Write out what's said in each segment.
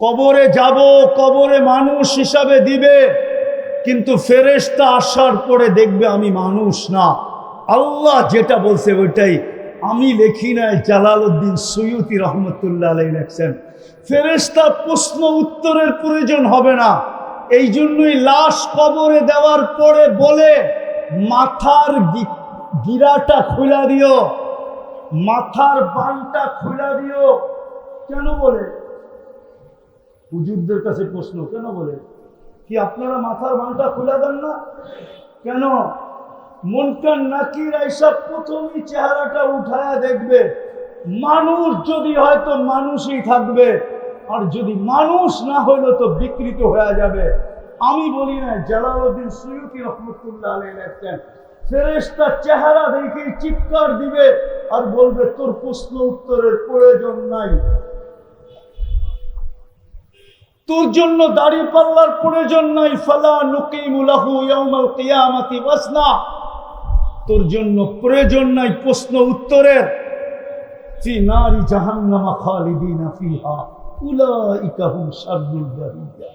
কবরে যাব, কবরে মানুষ হিসাবে দিবে, কিন্তু ফেরেশতা আসার পরে দেখবে আমি মানুষ না। আল্লাহ যেটা বলছে ওইটাই, আমি লেখি নাই, জালালউদ্দিন সুয়ুতি রহমতুল্লাহ আলাইহি লেখছেন। ফেরেশতা প্রশ্ন উত্তরের প্রয়োজন হবে না। এই জন্যই লাশ কবরে দেওয়ার পরে বলে মাথার গিরাটা খুলা দিও, মাথার বানটা খুলা দিও। কেন বলে? হুজুরদের কাছে প্রশ্ন, কেন বলে? কি আপনারা মাথার বানটা খুলে দেন না কেন? মুনকার নাকির আইসা প্রথমই চেহারাটা উঠায়া দেখবে। মানুষ যদি হয় তো মানুষই থাকবে, আর যদি মানুষ না হইলে তো বিকৃত হয়ে যাবে। আমি বলি না, জালালউদ্দিন সুয়ুতি রহমতুল্লাহ আলাইহি লেখেন, ফেরেশতা চেহারা দেখে চিৎকার দিবে আর বলবে তোর প্রশ্ন উত্তরের প্রয়োজন নাই, তোর জন্য দাড়ি পাল্লার প্রয়োজন নাই। ফালা নুকিমু লাহু ইয়াউমাল কিয়ামাতি ওয়াসনা, তোর জন্য প্রয়োজন নাই প্রশ্ন উত্তরের। ফি নারি জাহান্নামা খালিদিনা ফিহা উলাইকা হুম শাররুল বারিয়া।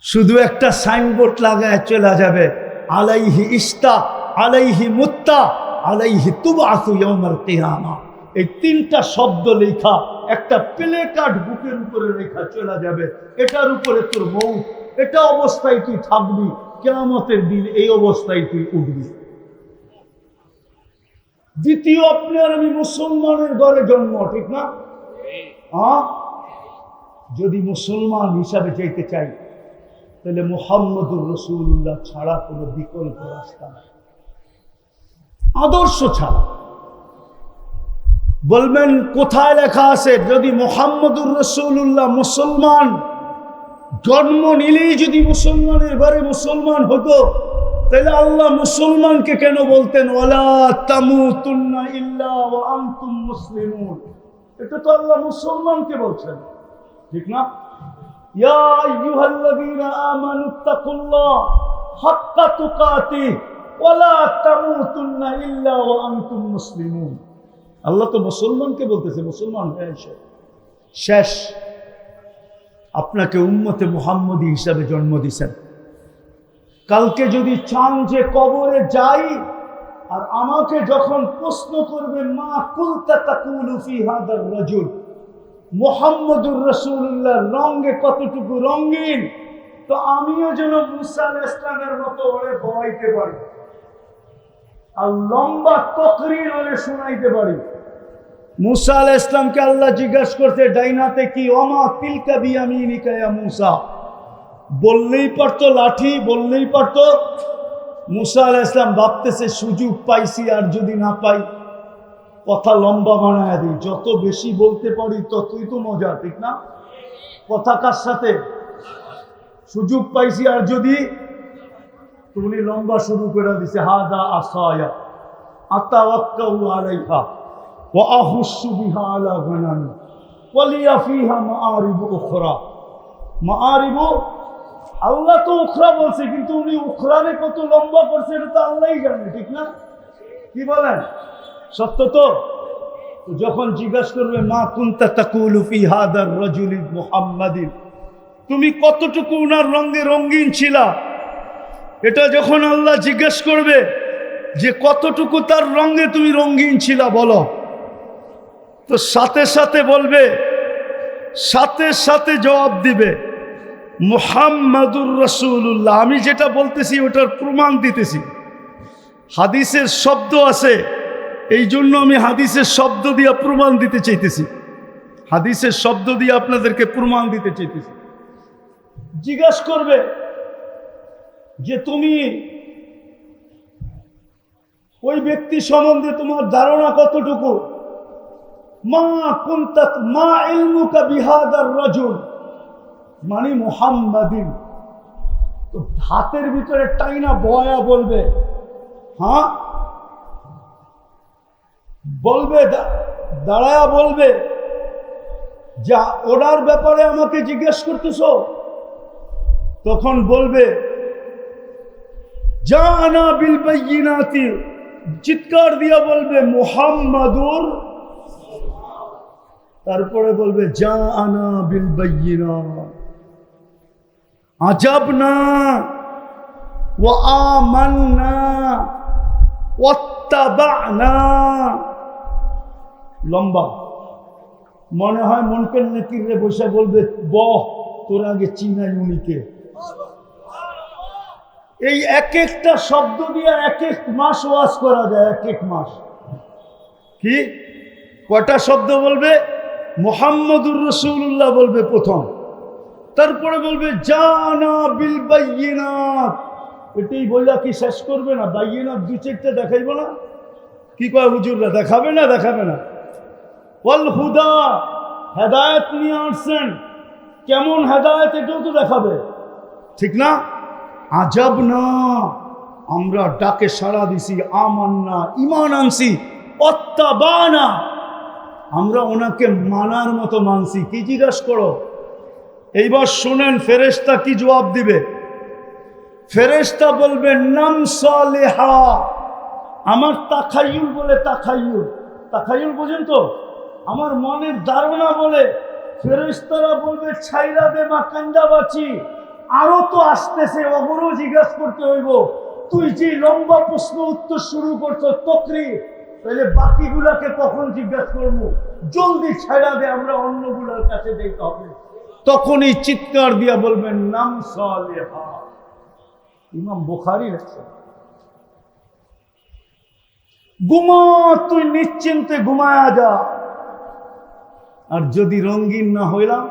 শুধু একটা সাইনবোর্ড লাগায় চলে যাবে, আলাইহি ইস্তা, আলাইহি মুত্তা, আলাইহি তুবআসু ইয়াউমাল কিয়ামা। এই তিনটা শব্দ লেখা একটা প্লে কার্ড বুকের উপরে লেখা চলে যাবে, এটার উপরে তোর মৌত, এটা অবস্থায় তুই থাকবি, কিয়ামতের দিন এই অবস্থায় তুই উঠবি। দ্বিতীয়, আপনি আর আমি মুসলমানের ঘরে জন্ম, ঠিক না? যদি মুসলমান হিসাবে চাইতে চাই তাহলে মুহাম্মদুর রাসূলুল্লাহ ছাড়া কোনো বিকল্প রাস্তা নাই, আদর্শ ছাড়া। বলবেন কোথায় লেখা আছে? যদি মুহাম্মদুর রাসূলুল্লাহ মুসলমান জন্ম নিলেই যদি মুসলমানের ঘরে মুসলমান হতো, তাহলে আল্লাহ মুসলমানকে কেন বলতেন ওয়ালা তামুতুন্না ইল্লা ওয়া আনতুম মুসলিমুন? এটা তো আল্লাহ মুসলমানকে বলছেন, ঠিক না? ইয়া আইয়ুহাল্লাযীনা আমানুত্তাকুল্লাহ হাক্কা তুকাতিহি ওয়ালা তামুতুন্না ইল্লা ওয়া আনতুম মুসলিমুন। আল্লাহ তো মুসলমানকে বলতেছে, মুসলমান হয়ে শেষ। আপনাকে উম্মতে মুহাম্মদী হিসাবে জন্ম দিয়েছেন। কালকে যদি চান যে কবরে যাই, আর আমাকে যখন প্রশ্ন করবে মা কুনতা তাকুলু ফি হাদার রাজুল, মুহাম্মদুর রাসূলুল্লাহর রঙে কতটুকু রঙিন, তো আমিও যেন মুসা আলাইহিস সালামের মতো ওরে বলাইতে পারি আর লম্বা তকরীর ওরে শোনাইতে পারি। মুসা আলাইহিস সালামকে আল্লাহ জিজ্ঞাসা করতে, ডাইনাতে কি? ওমা তিলকা বিয়ামিনিকা ইয়া মুসা। বললেই পারতো লাঠি, বললেই পারতো। মুসা আলাইহিস সালাম ভাবতেছে সুযোগ পাইছি, আর যদি না পাই কথা লম্বা বানায় দিই, যত বেশি বলতে পারি ততই তো মজা, ঠিক না? কথা কার সাথে? সুযোগ পাইছি, আর যদি তুমি লম্বা শুরু করে দিছে, হাদা আসায়া আতাওয়াক্কাউ আলাইহা ওয়া আহুসু বিহা আলা গানামি ওয়া লিয়া ফিহা মাআরিবু উখরা। মাআরিবু, আল্লাহ তো উখরা বলছে, কিন্তু উনি উখরারে কত লম্বা করছে এটা তো আল্লাহই জানে, ঠিক না? কি বলেন? সত্য তো? যখন জিজ্ঞাসা করবে মা কুনতা তাকুলু ফি হাদার রাজুলি মুহাম্মাদিন, তুমি কতটুকু উনার রঙে রঙিন ছিলা, এটা যখন আল্লাহ জিজ্ঞেস করবে যে কতটুকু তার রঙে তুমি রঙিন ছিলা বলো, তো সাথে সাথে বলবে, সাথে সাথে জবাব দিবে মুহাম্মাদুর রাসূলুল্লাহ। আমি যেটা বলতেছি ওটার প্রমাণ দিতেছি, হাদিসের শব্দ আছে, এই জন্য আমি হাদিসের শব্দ দিয়ে প্রমাণ দিতে চাইতেছি, হাদিসের শব্দ দিয়ে আপনাদেরকে প্রমাণ দিতে চাইতেছি। জিজ্ঞাসা করবে যে তুমি ওই ব্যক্তি সম্বন্ধে তোমার ধারণা কতটুকু? মা কুনতা মা ইলমুকা বিহাদার রাজুল মানে মুহাম্মাদিন। তো হাতের ভিতরে টাইনা বয়া বলবে, হ্যাঁ বলবে, দাঁড়ায়া বলবে যা ওনার ব্যাপারে আমাকে জিজ্ঞেস করতেছো, তখন বলবে জানা বিল বাইয়িনাতি, চিৎকার দিয়া বলবে মুহাম্মাদুর। তারপরে বলবে যা আনা বিল বায়্যিনাত আজাবনা ওয়া আমান্না ওয়াত্তাবা'না। লম্বা, মনে হয় মুনকার নাকিরে বসে বলবে বহ তোর আগে চিনাই উনিকে। এই এক একটা শব্দ দিয়ে এক এক মাস ওয়াজ করা যায়, এক এক মাস। কি কয়টা শব্দ বলবে? মুহাম্মদুর রাসূলুল্লাহ বলবে প্রথম, তারপরে বলবে জানা বিল বায়্যিনাত। এটাই বললা কি শেষ করবে না? বায়্যিনাত দুই চারটা দেখাইব না? কি কয় হুজুররা, দেখাবে না? দেখাবে না? ওয়াল হুদা, হেদায়েত নিয়ে আসছেন, কেমন হেদায়েত এটাও তো দেখাবে, ঠিক না? আজাব না, আমরা ডাকে সাড়া দিছি, আমান্না ঈমান আনছি, ওয়াত্তাবা'না আমরা ওনাকে মানার মতো মানছি। কি জিজ্ঞাসা করো? এইবার শুনেন ফেরেশতা কি জবাব দিবে। ফেরেশতা বলবে নাম সালেহা। আমার তাখায়ুল বলে, তাখায়ুল, তাখায়ুল বোঝেন তো, আমার মনের ধারণা বলে ফেরেশতারা বলবে ছাইরা দে মা কান্দা বাঁচি, আরো তো আসতেছে, ওগুলো জিজ্ঞাসা করতে হইব। তুই যে লম্বা প্রশ্ন উত্তর শুরু করছো তকরি, তাহলে বাকিগুলাকে কখন জিজ্ঞাসা করবো? জলদি ছাইরা দে, আমরা অন্যগুলোর কাছে যেতে হবে। তখনই চিৎকার দিয়া বলবেন নাম সালেহা। ইমাম বুখারী লেখছেন, ঘুমা, তুই নিশ্চিন্তে ঘুমায়া যা। আর যদি রঙিন না হইলাম,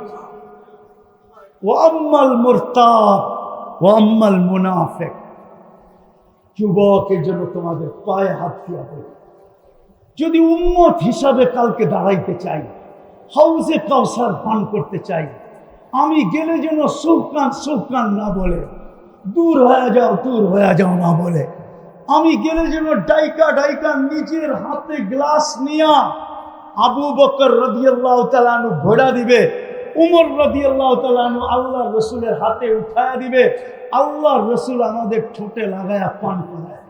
ওয়া আম্মাল মুরতাব ওয়া আম্মাল মুনাফিক, যুবকের জন্য তোমাদের পায়ে হাত দিয়া বলি, যদি উম্মত হিসাবে কালকে দাঁড়াইতে চাই, হাউজে কাউসার পান করতে চাই, আমি গেলে যেন সুকান সুকান না বলে, দূর হয়ে যাও দূর হয়ে যাও না বলে, আমি গেলে যেন ডাইকা ডাইকা নিজের হাতে গ্লাস নিয়া আবু বকর রাদিয়াল্লাহু তাআলা আনহু ঘোড়া দিবে, উমর রাদিয়াল্লাহু তাআলা আনহু আল্লাহর রাসূলের হাতে উঠায়া দিবে, আল্লাহর রাসূল আমাদের ঠোঁটে লাগায়া পান করায়।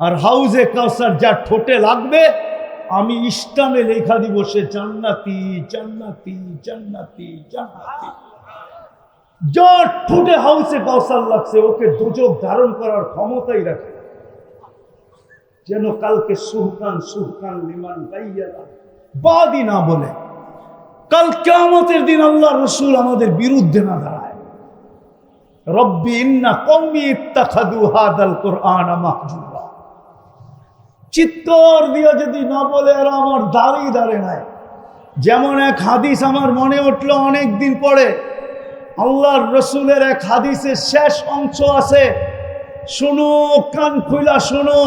আর হাউজে কাউসার যা ঠোঁটে লাগবে আমি ইস্টামে লেখা দিব সে জান্নাতি জান্নাতি জান্নাতি জান্নাতি। যার ঠোঁটে হাউজে কাউসার লাগছে ওকে দোজখ ধারণ করার ক্ষমতাই রাখে, যেন কালকে সুহকান সুহকান লিমান গাইয়ালা বাদি না বলে, কাল কিয়ামতের দিন আল্লাহ রাসূল আমাদের বিরুদ্ধে না দাঁড়ায়। রব্বি ইন্না কওমি ইত্তাখাযু হাদাল কুরআনা মাহজুরা। চিৎকার দিয়ে যদি না বলে আর আমার দাঁড়িয়ে দাঁড়িয়ে নাই। যেমন এক হাদিস আমার মনে উঠলো অনেক দিন পরে, আল্লাহর রাসূলের এক হাদিসের শেষ অংশ আছে, শোনো, কান খুলা শোনো,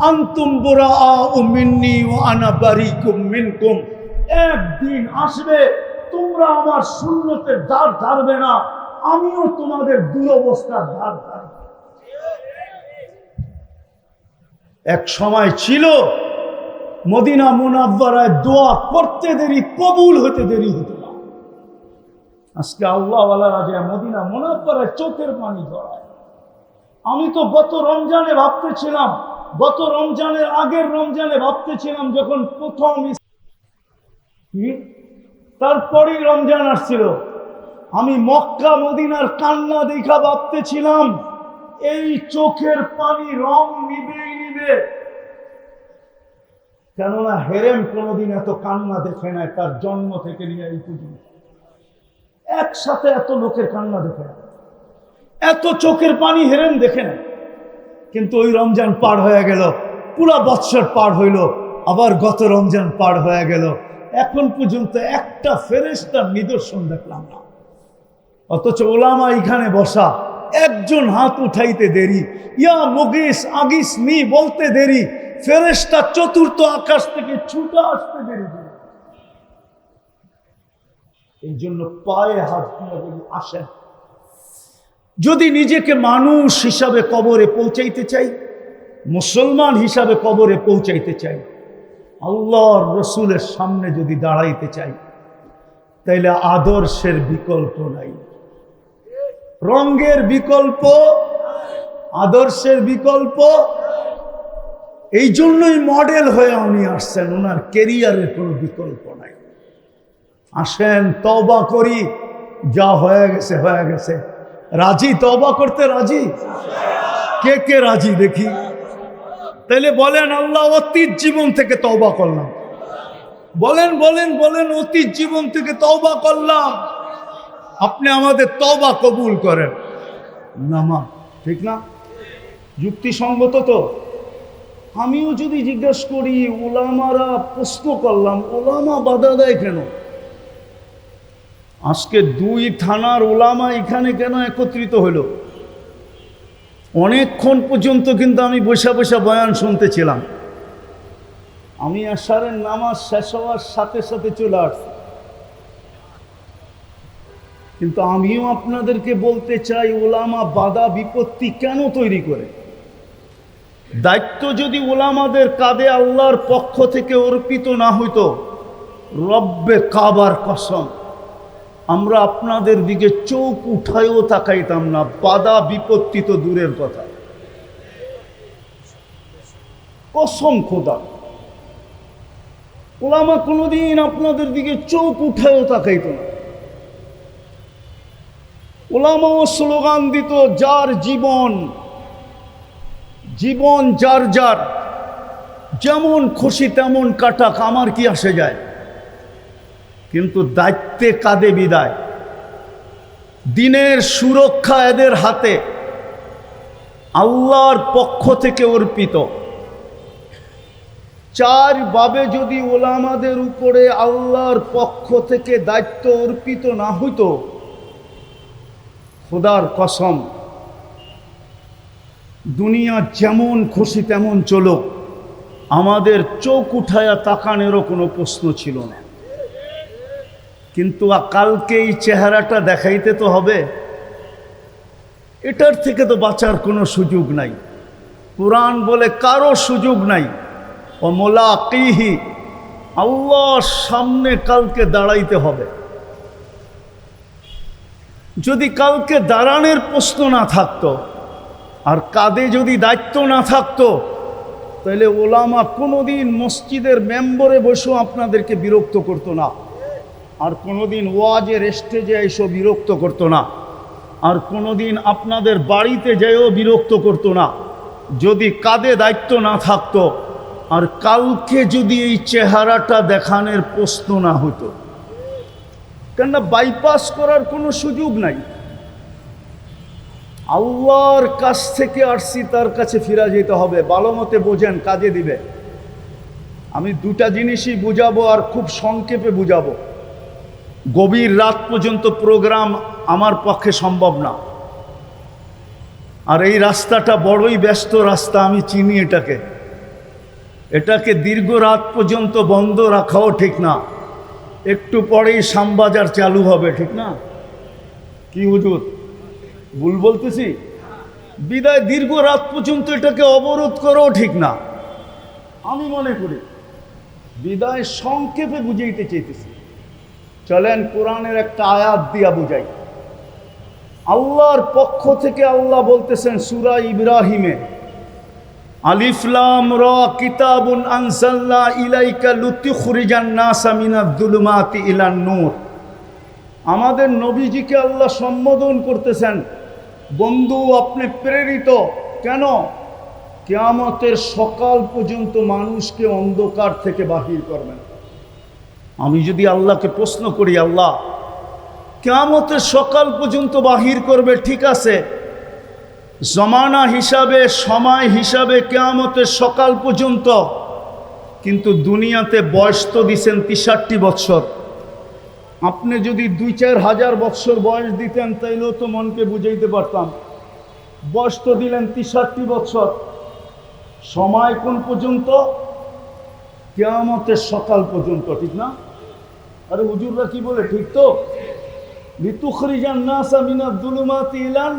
আনতুম বুরাআউ মিন্নি ওয়া আনা বারিকুম মিনকুম। একদিন আসবে তোমরা আমার সুন্নতের ধার ধারবে না, আমিও তোমাদের দুরবস্থার ধার ধারব। এক সময় ছিল মদিনা মুনাওয়ারায় দোয়া করতে দেরি, কবুল হতে দেরি হতো না। আজকে আল্লাহওয়ালারা যে মদিনা মুনাওয়ারায় চোখের পানি ঝরায়। আমি তো গত রমজানে ভাবতেছিলাম, গত রমজানের আগের রমজানে ভাবতেছিলাম যখন প্রথম, তারপরেই রমজান আসছিল, আমি মক্কা মদিনার কান্না দেখা ভাবতেছিলাম এই চোখের পানি রং নিবেই নিবে। কেননা হেরেম কোনোদিন এত কান্না দেখে নাই তার জন্ম থেকে নিয়ে এই পর্যন্ত। একসাথে এত লোকের কান্না দেখে না, এত চোখের পানি হেরেম দেখে না। কিন্তু ওই রমজান পার হয়ে গেল, পুরা বৎসর পার হইল, আবার গত রমজান পার হয়ে গেল, এখন পর্যন্ত একটা ফেরেশতার নিদর্শন দেখলাম না। অথচ ওলামা এখানে বসা, একজন হাত উঠাইতে দেরি, ইয়া মুগিস আগিস নি বলতে দেরি, ফেরেশতা চতুর্থ আকাশ থেকে ছুটে আসতে দেরি। এই জন্য পায়ে হাত দিয়ে বলি, আসেন, যদি নিজেকে মানুষ হিসাবে কবরে পৌঁছাইতে চাই, মুসলমান হিসাবে কবরে পৌঁছাইতে চাই, আল্লাহর রসুলের সামনে যদি দাঁড়াইতে চাই, তাইলে আদর্শের বিকল্প নাই, রঙের বিকল্প, আদর্শের বিকল্প। এই জন্যই মডেল হয়ে উনি আসছেন, ওনার কেরিয়ারের কোনো বিকল্প নাই। আসেন তওবা করি, যা হয়ে গেছে হয়ে গেছে। রাজি তওবা করতে? রাজি? কে কে রাজি দেখি? তাইলে বলেন আল্লাহ অতীত জীবন থেকে তওবা করলাম। বলেন বলেন বলেন, অতীত জীবন থেকে তওবা করলাম। আপনি আমাদের তওবা কবুল করেন। নামা ঠিক না? যুক্তিসঙ্গত তো? আমিও যদি জিজ্ঞেস করি, ওলামারা প্রশ্ন করলাম, ওলামা বাধা দেয় কেন? আজকে 2 থানার ওলামা এখানে কেন একত্রিত হলো? অনেকক্ষণ পর্যন্ত কিন্তু আমি বসে বসে বয়ান শুনতেছিলাম। আমি আশারের নামাজ শেষ হওয়ার সাথে সাথে চলে আসছি। কিন্তু আমিও আপনাদেরকে বলতে চাই, ওলামা বাধা বিপত্তি কেন তৈরি করে? দায়িত্ব যদি ওলামাদের কাঁধে আল্লাহর পক্ষ থেকে অর্পিত না হইতো, রব্বে কাবার কসম আমরা আপনাদের দিকে চোখ উঠায়ও তাকাইতাম না। বাধা বিপত্তি তো দূরের কথা, কসম খোদা, ওলামা কোনোদিন আপনাদের দিকে চোখ উঠায়ও তাকাইত না। ওলামাও স্লোগান দিত, যার জীবন জীবন যার যার, যেমন খুশি তেমন কাটাক, আমার কি আসে যায়। কিন্তু দায়িত্বে কাঁধে বিদায়, দিনের সুরক্ষা এদের হাতে, আল্লাহর পক্ষ থেকে অর্পিত। 4 ভাবে যদি ওলামাদের উপরে আল্লাহর পক্ষ থেকে দায়িত্ব অর্পিত না হইতো, খোদার কসম দুনিয়া যেমন খুশি তেমন চলুক, আমাদের চোখ উঠায়া তাকানেরও কোনো প্রশ্ন ছিল না। কিন্তু কালকে এই চেহারাটা দেখাইতে তো হবে, এটার থেকে তো বাঁচার কোনো সুযোগ নাই। কুরআন বলে কারো সুযোগ নাই। ও মুলাকিহি, আল্লাহর সামনে কালকে দাঁড়াইতে হবে। যদি কালকে দাঁড়ানোর প্রশ্ন না থাকতো, আর কাঁধে যদি দায়িত্ব না থাকতো, তাহলে ওলামা কোনোদিন মসজিদের মেম্বরে বসেও আপনাদেরকে বিরক্ত করতো না, আর কোনোদিন ওয়াজের স্টেজে এসে বিরক্ত করতো না, আর কোনোদিন আপনাদের বাড়িতে যেয়েও বিরক্ত করতো না, যদি কাঁধে দায়িত্ব না থাকতো। আর কালকে যদি এই চেহারাটা দেখানোর প্রশ্ন না হতো, কেননা বাইপাস করার কোনো সুযোগ নাই। আল্লাহর কাছ থেকে আসছি, তার কাছে ফিরা যেতে হবে। ভালো মতে বোঝেন, কাজে দিবে। আমি 2টা জিনিসই বুঝাবো, আর খুব সংক্ষেপে বুঝাবো। গভীর রাত পর্যন্ত প্রোগ্রাম আমার পক্ষে সম্ভব না, আর এই রাস্তাটা বড়ই ব্যস্ত রাস্তা, আমি চিনি এটাকে দীর্ঘ রাত পর্যন্ত বন্ধ রাখাও ঠিক না। একটু পরেই শ্যামবাজার চালু হবে, ঠিক না? কি হুজুর ভুল বলতেছি? বিদায় দীর্ঘ রাত পর্যন্ত এটাকে অবরোধ করাও ঠিক না, আমি মনে করি। বিদায় সংক্ষেপে বুঝাইতে চাইতেছি। চলেন কোরআনের একটা আয়াত দিয়া বুঝাই। আল্লাহর পক্ষ থেকে আল্লাহ বলতেছেন সূরা ইব্রাহিমে, আলিফ লাম রা কিতাবুন আনজালনা ইলাইকা লিতুখরিজান নাসা মিনাজ যুলুমাতি ইলান নূর। আমাদের নবীজিকে আল্লাহ সম্বোধন করতেছেন, বন্ধু আপনি প্রেরিত কেন? কিয়ামতের সকাল পর্যন্ত মানুষকে অন্ধকার থেকে বাহির করবেন। আমি যদি আল্লাহকে প্রশ্ন করি, আল্লাহ কিয়ামতের সকাল পর্যন্ত বাহির করবে, ঠিক আছে, জমানা হিসাবে সময় হিসাবে কিয়ামতের সকাল পর্যন্ত, কিন্তু দুনিয়াতে বয়স তো দিছেন 63 বৎসর। আপনি যদি 2-4 হাজার বৎসর বয়স দিতেন, তাইলেও তো মনকে বুঝাইতে পারতাম। বয়স তো দিলেন 63 বৎসর। সময় কোন পর্যন্ত? কিয়ামতের সকাল পর্যন্ত, ঠিক না? আরে হুজুররা কি বলে, ঠিক তো? লিতুখরিজান নাসা মিনাজ যুলুমাতি ইলান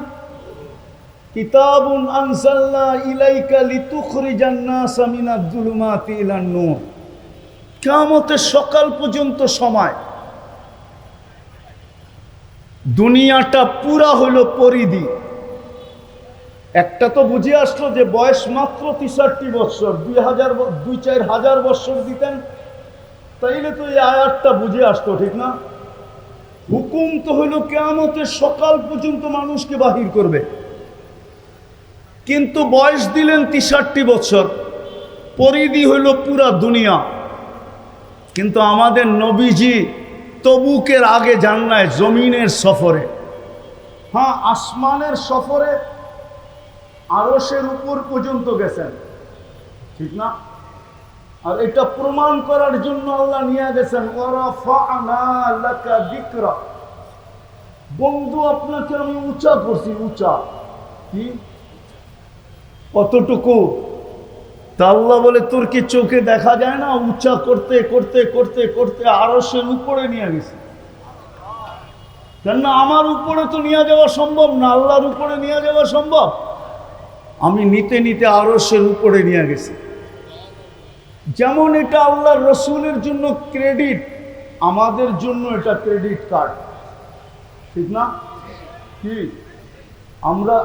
কিতাবুন আনজালনা ইলাইকা লিতুখরিজান নাসা মিনাজ যুলুমাতি ইলান নূর। কিয়ামতের সকাল পর্যন্ত সময়। দুনিয়াটা পুরা হলো পরিধি। একটা তো বুঝে আসলো যে বয়স মাত্র 63 বৎসর, 2-4 হাজার বৎসর দিতেন, তাইলে তো এই আয়াতটা বুঝে আসতো, ঠিক না? হুকুম তো হইল কিয়ামতের সকাল পর্যন্ত মানুষকে বাহির করবে, কিন্তু বয়স দিলেন 63 বছর, পরিধি হইল পুরা দুনিয়া। কিন্তু আমাদের নবীজি তবুকের আগে যান নাই জমিনের সফরে, হ্যাঁ আসমানের সফরে আরশের উপর পর্যন্ত গেছেন, ঠিক না? আর এটা প্রমাণ করার জন্য আল্লাহ নিয়ে গেছেন ওয়ারাফা'না লাকা যিকরা, বন্ধু আপনাকে আমি উঁচা করছি, উঁচা। কি কতটুকু? তা আল্লাহ বলে তোর কি চোখে দেখা যায় না? উঁচা করতে করতে করতে করতে আরশের উপরে নিয়ে গেছি। কেননা আমার উপরে তো নিয়ে যাওয়া সম্ভব না, আল্লাহর উপরে নিয়ে যাওয়া সম্ভব। আমি নিতে নিতে আরশের উপরে নিয়ে গেছি। যেমন এটা আল্লাহর রসুলের জন্য ক্রেডিট, আমাদের জন্য এটা ক্রেডিট কার্ড, ঠিক না? কি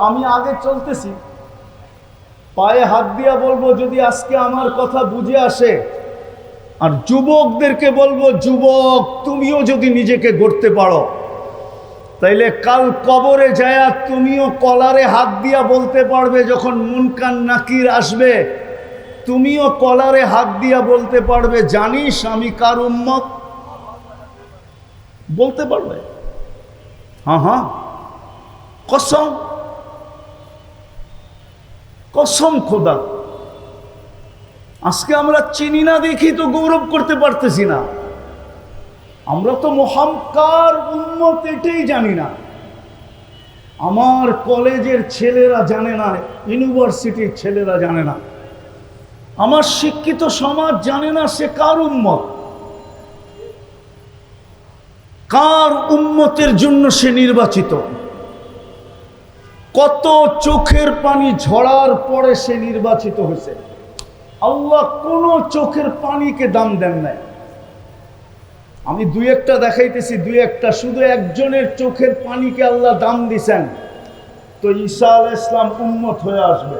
আমি আগে চলতেছি, পায়ে হাত দিয়া বলবো যদি আজকে আমার কথা বুঝে আসে, আর যুবকদেরকে বলবো যুবক তুমিও যদি নিজেকে গড়তে পারো, তাইলে কাল কবরে যায়া তুমিও কলারে হাত দিয়া বলতে পারবে, যখন মুনকার নাকির আসবে তুমিও কলারে হাত দিয়া বলতে পারবে জানিস আমি কার উম্মত? বলতে পারবে, হ্যাঁ হ্যাঁ, কসম কসম খোদা। আজকে আমরা চিনি না দেখি তো গৌরব করতে পারতেছি না। আমরা তো মুহাম্মদ উম্মত এটাই জানি না। আমার কলেজের ছেলেরা জানে না, ইউনিভার্সিটির ছেলেরা জানে না, আমার শিক্ষিত সমাজ জানে না সে কার উম্মত, কার উম্মতের জন্য সে নির্বাচিত। কত চোখের পানি ঝরার পরে সে নির্বাচিত হয়েছে। আল্লাহ কোন চোখের পানিকে দাম দেন নাই। আমি দুই একটা দেখাইতেছি, দুই একটা, শুধু একজনের চোখের পানিকে আল্লাহ দাম দিছেন, তো ঈসা আলাইহিস সালাম উম্মত হয়ে আসবে।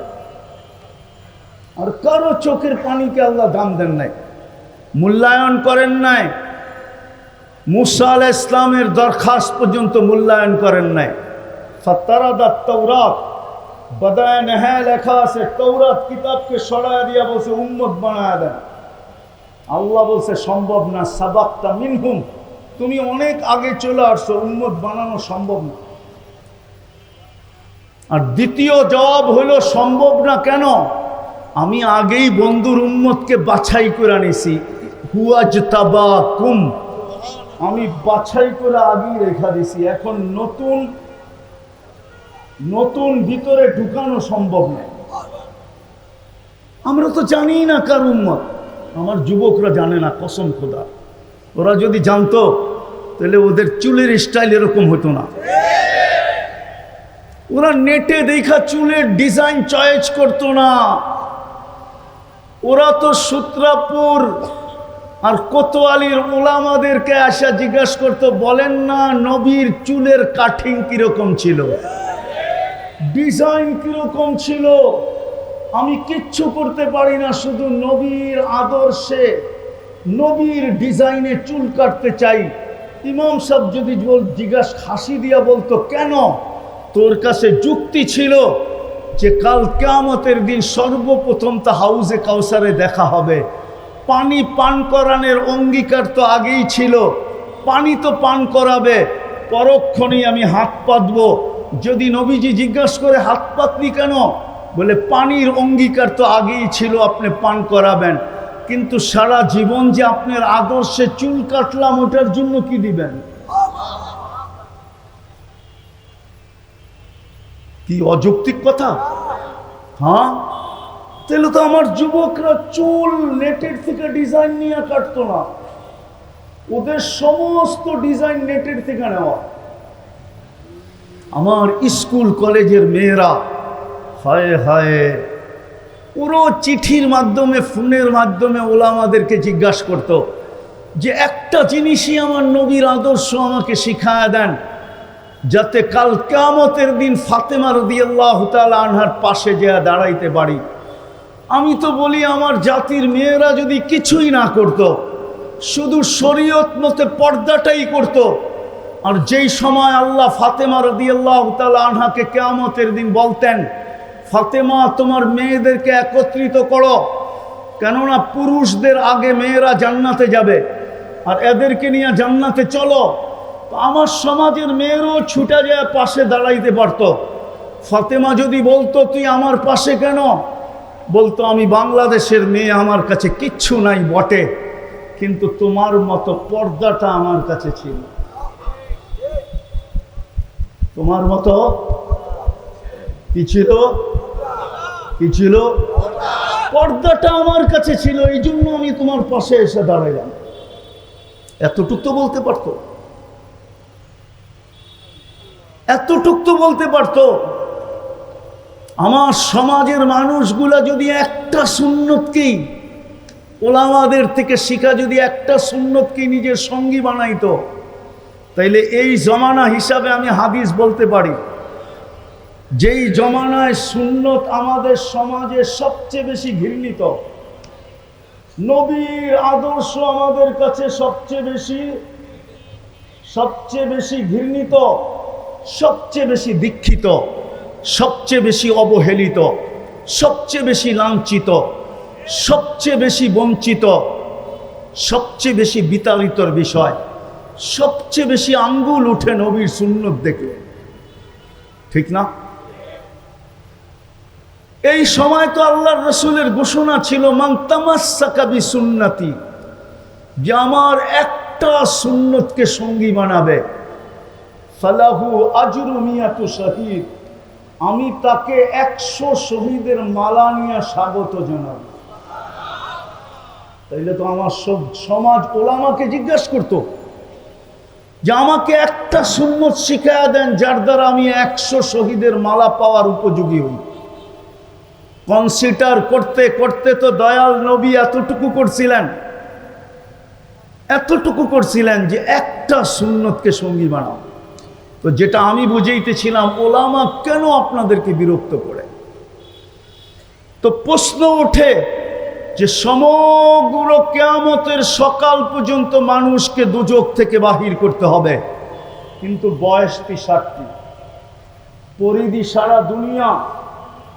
আর কারো চোখের পানিকে আল্লাহ দাম দেন নাই, মূল্যায়ন করেন নাই। মুসা আলাইহিস সালামের দরখাস্ত পর্যন্ত মূল্যায়ন করেন নাই। ফাতারাদাত তাওরাত, বাদায় নেহায় লেখা আছে তাওরাত কিতাবকে সরায়া দিয়া বলছে উম্মত বানায়া দেন। আল্লাহ বলছে সম্ভব না, সাবাক্তা মিনহুম, তুমি অনেক আগে চলে আসছো, উম্মত বানানো সম্ভব না। আর দ্বিতীয় জবাব হইল সম্ভব না কেন? আমি আগেই বন্ধুর উম্মতকে বাছাই করে নিছি, হুয়াজতাবাকুম, আমি বাছাই করে আগেই রেখা দিছি। এখন নতুন ভিতরে ঢুকানো সম্ভব না। আমরা তো জানি না কার উম্মত, আমার যুবকরা জানে না, কসম খোদা। ওরা যদি জানতো তাহলে ওদের চুলের স্টাইল এরকম হতো না। ওরা নেটে দেখা চুলের ডিজাইন চয়েস করতো না। ওরা তো সূত্রাপুর আর কোতোয়ালির ওলামাদেরকে আসা জিজ্ঞাসা করতো, বলেন না নবীর চুলের কাটিং কিরকম ছিল, ডিজাইন কিরকম ছিল। আমি কিচ্ছু করতে পারি না, শুধু নবীর আদর্শে নবীর ডিজাইনে চুল কাটতে চাই। ইমাম সাহেব যদি জিজ্ঞাসা হাসি দিয়া বলতো, কেন? তোর কাছে যুক্তি ছিল যে কাল কিয়ামতের দিন সর্বপ্রথম তা হাউজে কাউসারে দেখা হবে, পানি পান করানোর অঙ্গীকার তো আগেই ছিল, পানি তো পান করাবে, পরক্ষণেই আমি হাত পাতবো। যদি নবীজি জিজ্ঞাসা করে হাত পাতনি কেন, বলে পানির অঙ্গীকার তো আগেই ছিল, আপনি পান করাবেন। কিন্তু সারা জীবন যে আপনার আদর্শে চুল কাটলাম, ওটার জন্য কি দিবেন? কি অযৌক্তিক কথা! হ্যাঁ, তাহলে তো আমার যুবকরা চুল নেটের থেকে ডিজাইন নিয়ে কাটতো না, ওদের সমস্ত ডিজাইন নেটের থেকে নেওয়া। আমার স্কুল কলেজের মেয়েরা, হায় হায়, পুরো চিঠির মাধ্যমে ফোনের মাধ্যমে ওলামাদেরকে জিজ্ঞাসা করতো যে একটা জিনিসই আমার নবীর আদর্শ আমাকে শিখায়া দেন। যাতে কাল কিয়ামতের দিন ফাতেমা রাদিয়াল্লাহু তাআলা আনহার পাশে যেয়ে দাঁড়াইতে পারি। আমি তো বলি আমার জাতির মেয়েরা যদি কিছুই না করত, শুধু শরীয়ত মতে পর্দাটাই করত, আর যেই সময় আল্লাহ ফাতেমা রাদিয়াল্লাহু তাআলা আনহাকে কিয়ামতের দিন বলতেন, ফাতেমা তোমার মেয়েদেরকে একত্রিত করো, কেননা পুরুষদের আগে মেয়েরা জান্নাতে যাবে, আর এদেরকে নিয়ে জান্নাতে চলো, তো আমার সমাজের মেয়েরও ছুটে যায় পাশে দাঁড়াইতে পারত। ফাতেমা যদি বলতো তুই আমার পাশে কেন, বলতো আমি বাংলাদেশের মেয়ে, আমার কাছে কিচ্ছু নাই বটে, কিন্তু তোমার মতো পর্দাটা আমার কাছে ছিল, তোমার মতো কি ছিল, কি ছিল, পর্দাটা আমার কাছে ছিল, এই জন্য আমি তোমার পাশে এসে দাঁড়াইলাম। এতটুক তো বলতে পারতো, এতটুক তো বলতে পারতো। আমার সমাজের মানুষগুলা যদি একটা সুন্নতকেই, ওলামাদের থেকে শিখা যদি একটা সুন্নতকেই নিজের সঙ্গী বানাইতো, তাইলে এই জমানা হিসাবে আমি হাদিস বলতে পারি, যেই জমানায় সুন্নত আমাদের সমাজে সবচেয়ে বেশি ঘৃণিত, নবীর আদর্শ আমাদের কাছে সবচেয়ে বেশি ঘৃণিত, সবচেয়ে বেশি দীক্ষিত, সবচেয়ে বেশি অবহেলিত, সবচেয়ে বেশি লাঞ্ছিত, সবচেয়ে বেশি বঞ্চিত, সবচেয়ে বেশি বিতাড়িতর বিষয়, সবচেয়ে বেশি আঙ্গুল উঠে নবীর সুন্নত দেখলে, ঠিক না? এই সময় তো আল্লাহর রাসূলের ঘোষণা ছিল, মান তামাসসাকা বিসুন্নতি, যে আমার একটা সুন্নতকে সঙ্গী বানাবে, ফালাহু আজরু মিয়াতু শহীদ, আমি তাকে 100 শহীদের মালা নিয়ে স্বাগত জানাবো। তাইলে তো আমার সব সমাজ ওলামাকে জিজ্ঞাসা করতো যে আমাকে একটা সুন্নত শিখায়া দেন যার দ্বারা আমি 100 শহীদের মালা পাওয়ার উপযোগী হই। কনসিডার করতে করতে তো দয়াল নবী এতটুকু করছিলেন যে একটা সুন্নতকে সঙ্গী বানাও। তো যেটা আমি বুঝাইতেছিলাম, ওলামা কেন আপনাদেরকে বিরক্ত করে, তো প্রশ্ন ওঠে যে সমগ্র কিয়ামতের সকাল পর্যন্ত মানুষকে দুজক থেকে বাহির করতে হবে, কিন্তু বয়স 63, পরিধি সারা দুনিয়া,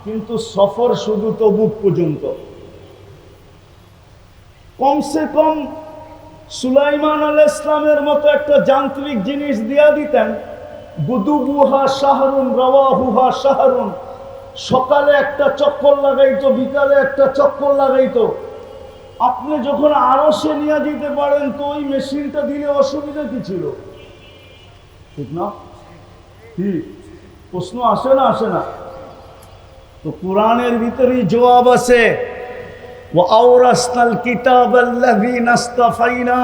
কিন্তু সফর শুধু তবুক পর্যন্ত। কমসে কম সুলাইমান আলাইহিস সালামের মতো একটা যান্ত্রিক জিনিস দিয়া দিতেন, গুদুবুহা শাহরুন রাওয়াহুহা শাহরুন, সকালে একটা চক্কর লাগাইতো, বিকালে একটা চক্কর লাগাইতো। আপনি যখন আরশে নিয়ে যেতে পারেন, তো ওই মেশিনটা দিলে অসুবিধা কি ছিল, ঠিক না? কি প্রশ্ন আসে না? তো কোরআনের ভিতরেই জবাব আছে, ওয়া আওরাসনাল কিতাবাল্লাযীনা ইসতাফাইনা।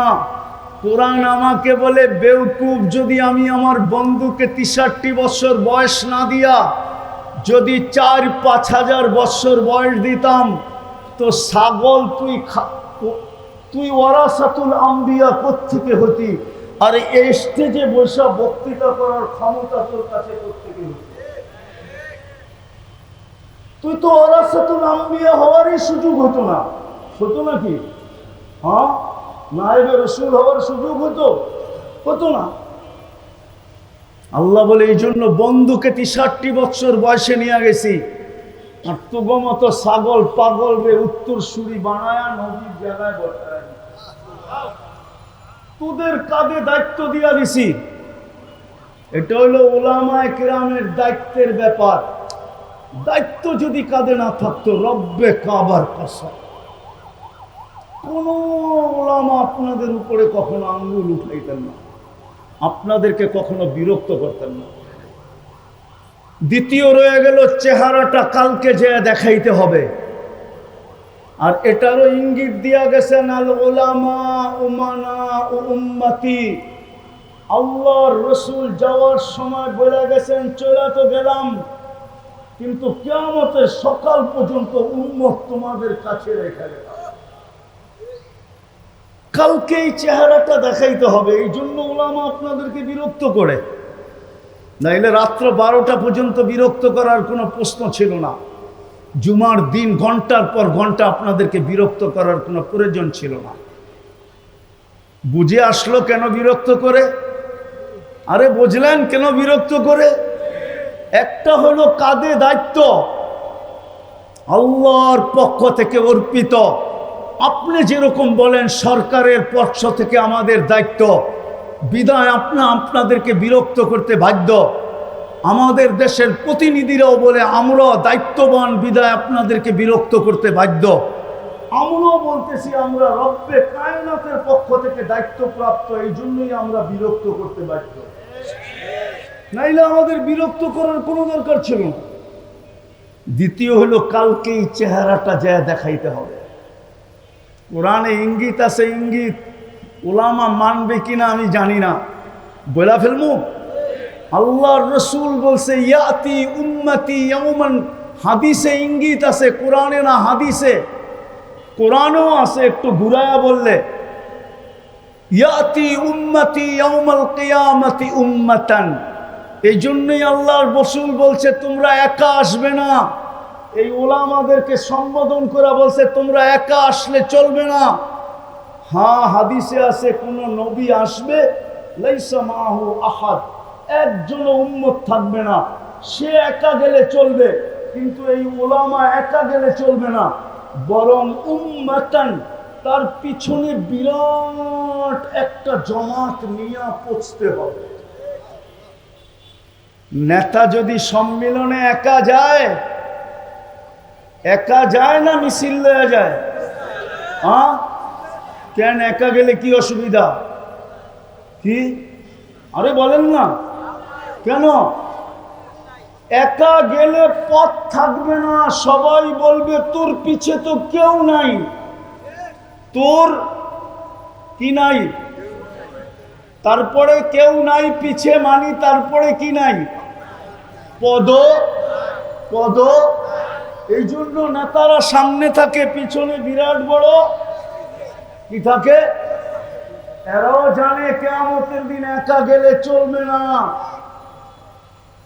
কোরআন আমাকে বলে, বেওকুফ, যদি আমি আমার বন্ধুকে 63 বছর বয়স না দিয়া যদি 4-5 হাজার বছর বয়স দিতাম, তো ছাগল তুই ওয়ারাসাতুল আম্বিয়া কোত্থেকে হতি, আর এই স্টেজে বসে বক্তৃতা করার ক্ষমতা তোর কাছে কোত্থেকে হতি? তুই তো ওয়ারাসাতুল আম্বিয়া হওয়ারই সুযোগ হতো নাকি? হ্যাঁ, নায়েবে রাসূল হওয়ার সুযোগ হতো না। আল্লাহ বলে, এই জন্য বন্ধুকে 63 বছর বয়সে নিয়ে গেছি, আর তোগো মতো ছাগল পাগল রে উত্তর সুরি বানায়া নবীর জায়গায় বসায় তোদের কাঁধে দায়িত্ব দিয়া দিছি। এটা হলো উলামায়ে কেরামের দায়িত্বের ব্যাপার। দায়িত্ব যদি কাঁধে না থাকতো, রব্বে কাবার কসম, কোন উলামা আপনাদের উপরে কখনো আঙ্গুল উঠাইতেন না, আপনাদেরকে কখনো বিরক্ত করতেন না। দ্বিতীয় রয়ে গেল, চেহারাটা কালকে যে দেখাইতে হবে, আর এটারও ইঙ্গিত দিয়া গেছেন, আল উলামা উমানা ও উম্মতি। আল্লাহর রাসূল যাওয়ার সময় বলে গেছেন, চলে তো গেলাম, কিন্তু কিয়ামতের সকাল পর্যন্ত উম্মত তোমাদের কাছে রেখে গেলাম। কালকে এই চেহারাটা দেখাইতে হবে, এই জন্য উলামা আপনাদেরকে বিরক্ত করে। নাইলে রাত্র 12টা পর্যন্ত বিরক্ত করার কোনো প্রশ্ন ছিল না। জুমার দিন ঘন্টার পর ঘন্টা আপনাদেরকে বিরক্ত করার কোনো প্রয়োজন ছিল না। বুঝে আসলো কেন বিরক্ত করে? আরে বুঝলেন কেন বিরক্ত করে? একটা হলো কাঁধে দায়িত্ব, আল্লাহর পক্ষ থেকে অর্পিত। আপনি যেরকম বলেন সরকারের পক্ষ থেকে আমাদের দায়িত্ব, বিদায় আপনাদেরকে বিরক্ত করতে বাধ্য। আমাদের দেশের প্রতিনিধিরাও বলে আমরা দায়িত্ববান, বিদায় আপনাদেরকে বিরক্ত করতে বাধ্য। আমরাও বলতেছি আমরা রব্বে কায়নাতের পক্ষ থেকে দায়িত্বপ্রাপ্ত, এই জন্যই আমরা বিরক্ত করতে বাধ্য। নাইলে আমাদের বিরক্ত করার কোনো দরকার ছিল না। দ্বিতীয় হলো কালকে এই চেহারাটা যা দেখাইতে হবে। কোরআনে ইঙ্গিত আছে, ইঙ্গিত ওলামা মানবে কিনা আমি জানি না, বলা ফেলবো। আল্লাহর রসুল বলছে ইয়াতি উম্মতি ইয়াউমান, হাদিসে ইঙ্গিত আছে, কোরআনে না হাদিসে। কোরআনও আছে, একটু ঘুরায়া বললে ইয়াতি উম্মতি ইয়াউমাল কিয়ামতি উম্মাতান। এই জন্যই আল্লাহর রসুল বলছে তোমরা একা আসবে না। এই ওলামাদেরকে সম্বোধন করে বলছে তোমরা একা আসলে চলবে না। হ্যাঁ, হাদিসে আছে কোন নবী আসবে লাইসা মাহু আহাদ, একজন উম্মত থাকবে না, সে একা গেলে চলবে। কিন্তু এই ওলামা একা গেলে চলবে না, বরং উম্মাতান, তার পিছনে বিরাট একটা জমাত নিয়ে পৌঁছতে হবে। নেতা যদি সম্মেলনে একা যায় না মিছিল লয়ে যায়? হ্যাঁ, কেন একা গেলে কি অসুবিধা? কি আরে বলেন না কেন? একা গেলে পথ থাকবে না, সবাই বলবে তোর পিছে তো কেউ নাই। তোর কি নাই? তারপরে কেউ নাই পিছে মানি, তারপরে কি নাই? পদ। এই জন্য নেতারা সামনে থাকে, পিছনে বিরাট বড় কি থাকে। এরাও জানে কিয়ামতের দিন একা গেলে চলবে না,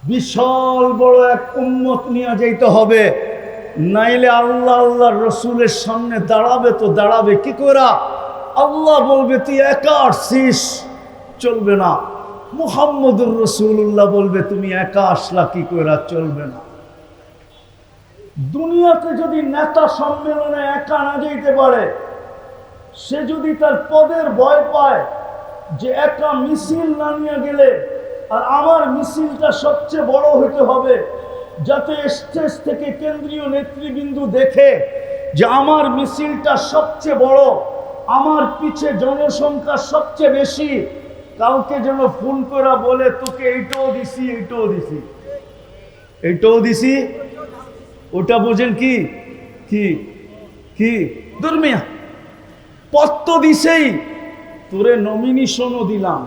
বিশাল বড় এক উম্মত নিয়ে যেতে হবে। নাইলে আল্লাহর রসুলের সামনে দাঁড়াবে তো দাঁড়াবে কি করে? আল্লাহ বলবে তুই একা আসছিস, চলবে না। মুহাম্মদুর রাসূলুল্লাহ বলবে তুমি একা আসলা কি করে, চলবে না। দুনিয়াতে যদি নেতা সম্মেলনে একা না যেতে পারে, সে যদি তার পদের ভয় পায় যে একা মিছিল না নিয়ে গেলে, আর আমার মিছিলটা সবচেয়ে বড় হতে হবে, যাতে স্টেজ থেকে কেন্দ্রীয় নেতৃবৃন্দ দেখে যে আমার মিছিলটা সবচেয়ে বড়, আমার পিছে জনসংখ্যা সবচেয়ে বেশি, কাউকে যেন ফোন করে বলে তোকে এইটাও দিছি, এইটাও দিছি, এইটাও দিছি। ওটা বোঝেন কি কি কি দুর্মিয়া পদ তো দিছেই, তোরে নমিনেশনও দিলাম,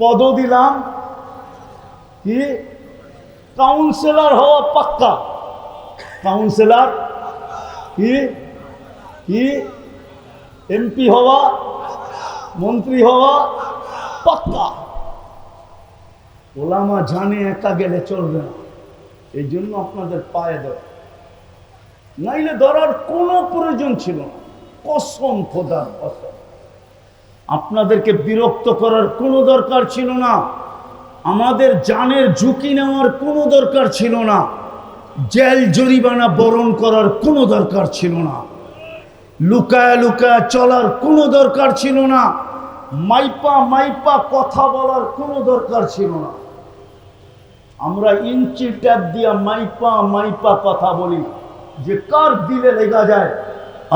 পদও দিলাম, কি কাউন্সিলর হওয়া পাক্কা, কাউন্সিলর কি কি এমপি হওয়া, মন্ত্রী হওয়া পাক্কা। ওলামা জানে একা গেলে চলবে না, এই জন্য আপনাদের পায়ে ধরে, নাইলে ধরার কোনো প্রয়োজন ছিল না। কসম, খোদার কসম, আপনাদেরকে বিরক্ত করার কোনো দরকার ছিল না, আমাদের জানের ঝুঁকি নেওয়ার কোনো দরকার ছিল না, জেল জরিমানা বরণ করার কোনো দরকার ছিল না, লুকায় লুকায় চলার কোনো দরকার ছিল না, মাইপা কথা বলার কোনো দরকার ছিল না। আমরা ইঞ্চি ট্যাপ দিয়া মাইপা কথা বলি, যে কার দিলে লেগা যায়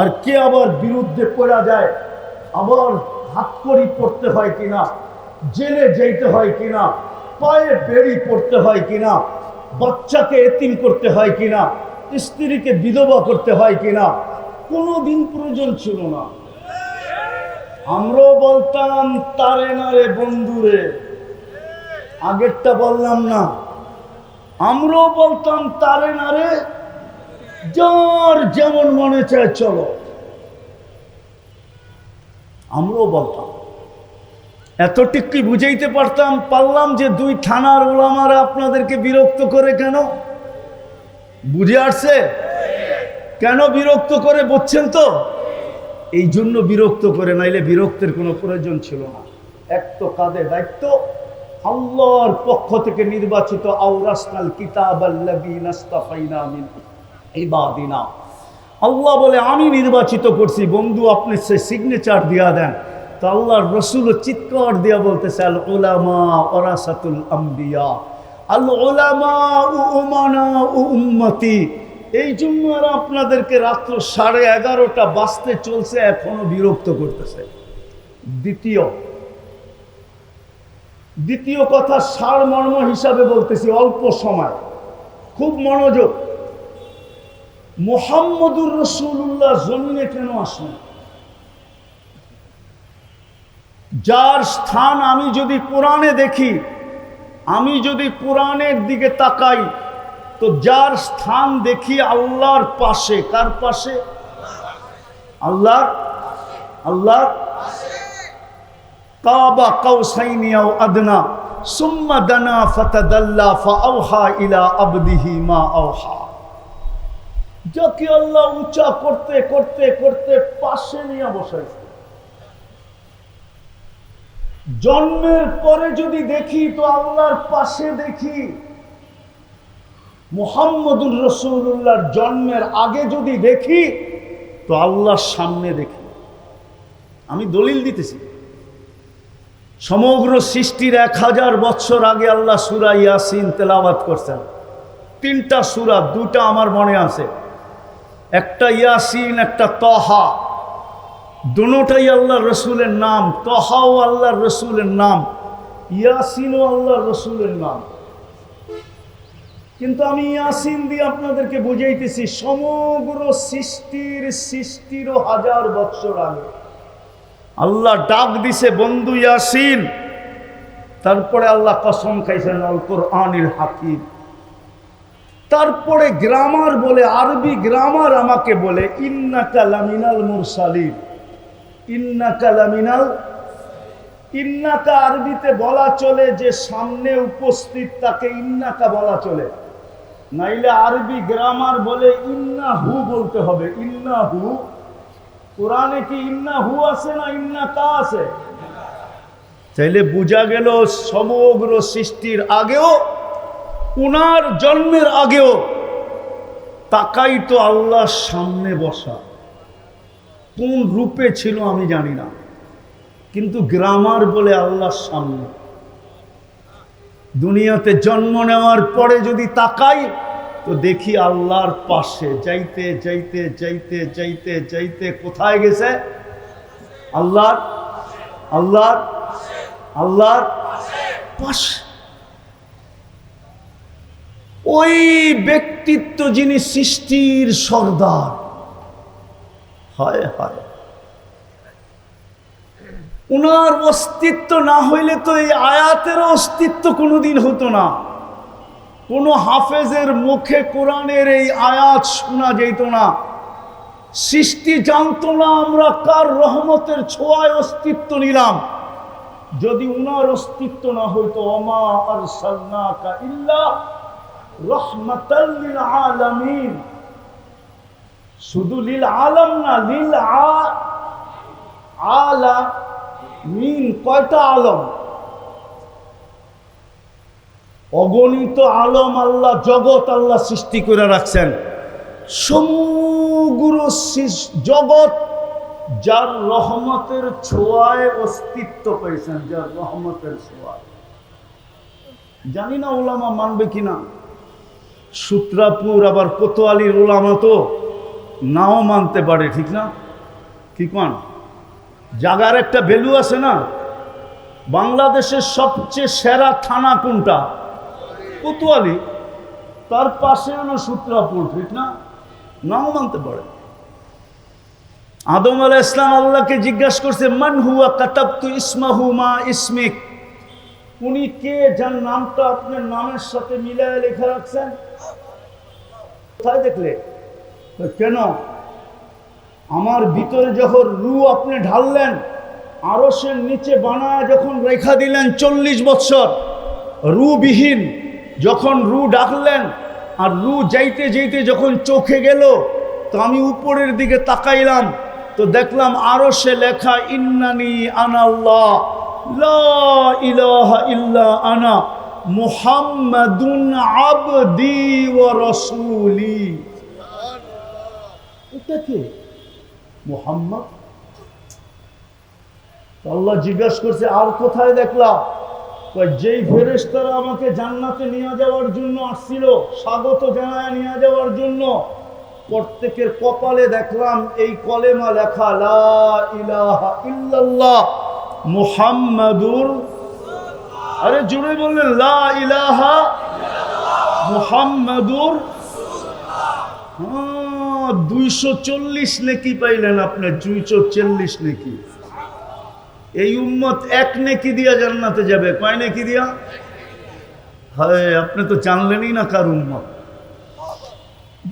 আর কে আবার বিরুদ্ধে পড়া যায়, আবার হাতকড়ি পড়তে হয় কিনা, জেলে যেতে হয় কিনা, পায়ে বেড়ি পড়তে হয় কিনা, বাচ্চাকে এতিম করতে হয় কিনা, স্ত্রীকে বিধবা করতে হয় কিনা, কোনো দিন প্রয়োজন ছিল না। আমরাও বলতাম তারে না রে বন্ধুরে, আগেরটা বললাম না, আমরাও বলতাম তারে না রে, যার যেমন মনে চায় চলো, আমরাও বলতাম। এতটুকু বুঝাইতে পারলাম যে দুই থানার ওলামারা আপনাদেরকে বিরক্ত করে কেন? বুঝে আসছে কেন বিরক্ত করে? বুঝছেন তো? এই জন্য বিরক্ত করে, নাইলে বিরক্তের কোনো প্রয়োজন ছিল না। এক তো কাঁধে দায়িত্ব, আল্লাহর পক্ষ থেকে নির্বাচিত, আওরাসনাল কিতাবাল্লাযীনা ইসতাফাইনা মিন ইবাদিনা। আল্লাহ বলে আমি নির্বাচিত করছি, বন্ধু আপনি সে সিগনেচার দিয়া দেন। তো আল্লাহর রসুল চিৎকার দিয়া বলতেছে, আল উলামা ওয়ারাসাতুল আম্বিয়া, আল উলামা উমানা উম্মতি। এই জন্য আর আপনাদেরকে রাত্র 11:30 বাজতে চলছে, এখনো বিরক্ত করতেছে। দ্বিতীয় কথা সারমর্ম হিসাবে বলতেছি, অল্প সময়, খুব মনোযোগ। মুহাম্মদুর রাসূলুল্লাহ জমিনে কেন আসলেন? যার স্থান আমি যদি কোরআনে দেখি, আমি যদি কোরআনের দিকে তাকাই, তো যার স্থান দেখি আল্লাহর পাশে। কার পাশে? আল্লাহর কাবা কাউসাইনি আও আদনা সুম্মা দানা ফাতাদাল্লা ফাআওহা ইলা আবদিহি মা আওহা। যাকে আল্লাহ উঁচা করতে করতে করতে পাশে নিয়ে বসাইছে। জন্মের পরে যদি দেখি তো আল্লাহর পাশে দেখি। মুহাম্মদুর রাসূলুল্লাহর জন্মের আগে যদি দেখি তো আল্লাহর সামনে দেখি। আমি দলিল দিতেছি, সমগ্র সৃষ্টির 1000 বছর আগে আল্লাহ সূরা ইয়াসিন তেলাওয়াত করছেন। 3টা সূরা, 2টা আমার মনে আছে, একটা ইয়াসিন, একটা তহা। দুটোটাই আল্লাহর রসুলের নাম। তহাও আল্লাহর রসুলের নাম, ইয়াসিনও আল্লাহর রসুলের নাম। কিন্তু আমি ইয়াসিন দিয়ে আপনাদেরকে বুঝাইতেছি, সমগ্র সৃষ্টিরও 1000 বছর আগে আল্লাহ ডাক দিছে, বন্ধু ইয়াসিন। তারপরে আল্লাহ কসম খাইছেন, আল কোরআনিল হাকিম। তারপরে গ্রামার বলে, আরবি গ্রামার আমাকে বলে, ইন্নাকা লামিনাল মুরসালিন। ইন্নাকা আরবিতে বলা চলে যে সামনে উপস্থিত তাকে ইন্নাকা বলা চলে, নাইলে আরবি গ্রামার বলে ইন্নাহু বলতে হবে। ইন্নাহু, কোরআনে কি ইন্নাহু আছে না ইন্নাকা আছে? তাইলে বোঝা গেল সমগ্র সৃষ্টির আগেও, উনার জন্মের আগেও তাকাই তো আল্লাহর সামনে বসা। কোন রূপে ছিল আমি জানি না, কিন্তু গ্রামার বলে আল্লাহর সামনে। দুনিয়াতে জন্ম নেওয়ার পরে যদি তাকাই তো দেখি আল্লাহর পাশে। যাইতে যাইতে যাইতে যাইতে যাইতে কোথায় গেছে? আল্লাহর পাশে। ওই ব্যক্তিত্ব যিনি সৃষ্টির সর্দার। হায় হায়, উনার অস্তিত্ব না হইলে তো এই আয়াতেরও অস্তিত্ব কোনোদিন হতো না। কোন হাফেজের মুখে কোরআনের এই আয়াত শোনা যেত না। সৃষ্টি জানতো না আমরা কার রহমতের ছোঁয়ায় অস্তিত্ব নিলাম। যদি উনার অস্তিত্ব না হইতো, ওমা আরসালনাকা ইল্লা রাহমাতাল লিল আলামিন। শুধু লিল আলম না, লিল আলামিন। কয়টা আলম? অগণিত আলম আল্লাহ, জগৎ আল্লাহ সৃষ্টি করে রাখছেন। সমগ্র জগৎ যার রহমতের ছোঁয়ায় অস্তিত্ব পেয়েছেন, যার রহমতের ছোঁয়ায়। জানি না ওলামা মানবে কিনা। সূত্রাপুর আবার কোতোয়ালির ওলামা তো নাও মানতে পারে, ঠিক না? কি কোন জায়গার একটা ভ্যালু আছে না। বাংলাদেশের সবচেয়ে সেরা থানা কোনটা? কোতোয়ালি। তার পাশে হলো সূত্রাপুর, ঠিক না? নাও মানতে পারে। আদম আলাইহিস সালাম আল্লাহকে জিজ্ঞাসা করছে, মান হুয়া কাতাবতু ইসমাহু মা ইসমিক। উনি কে যার নামটা আপনার নামের সাথে মিলায় লেখা রাখছেন? কোথায় দেখলে? কেন? আমার ভিতরে যখন রু আপনি ঢাললেন আরশের নিচে বানায় যখন রেখা দিলেন 40 বছর, রুবিহীন, যখন রু ডাকলেন আর রু যাইতে যাইতে যখন চোখে গেল, তো আমি উপরের দিকে তাকাইলাম, তো দেখলাম আরশে লেখা ইন্নানি আনাল্লাহ লা ইলাহা ইল্লা আনা মুহাম্মাদুন আবদি ওয়া রাসূলি। এটা কে? মুহাম্মদ। আল্লাহ জিজ্ঞাসা করছে, আর কোথায় দেখলাম? যেই ফেরেশতারা আমাকে জান্নাতে নিয়ে যাওয়ার জন্য আসছিল, স্বাগত জানায় নিয়ে যাওয়ার জন্য, প্রত্যেকের কপালে দেখলাম এই কলেমা লেখা, লা ইলাহা ইল্লাল্লাহ মুহাম্মাদুর, আরে জোরে বললেন, লা ইলাহা মুহাম্মাদুর। 240 নেকি পাইলেন আপনি, 240 নেকি। এই উম্মত এক নেকি দিয়া জান্নাতে যাবে। কয় নেকি দিয়া? হয়, আপনি তো জানলেনই না কার উম্মত।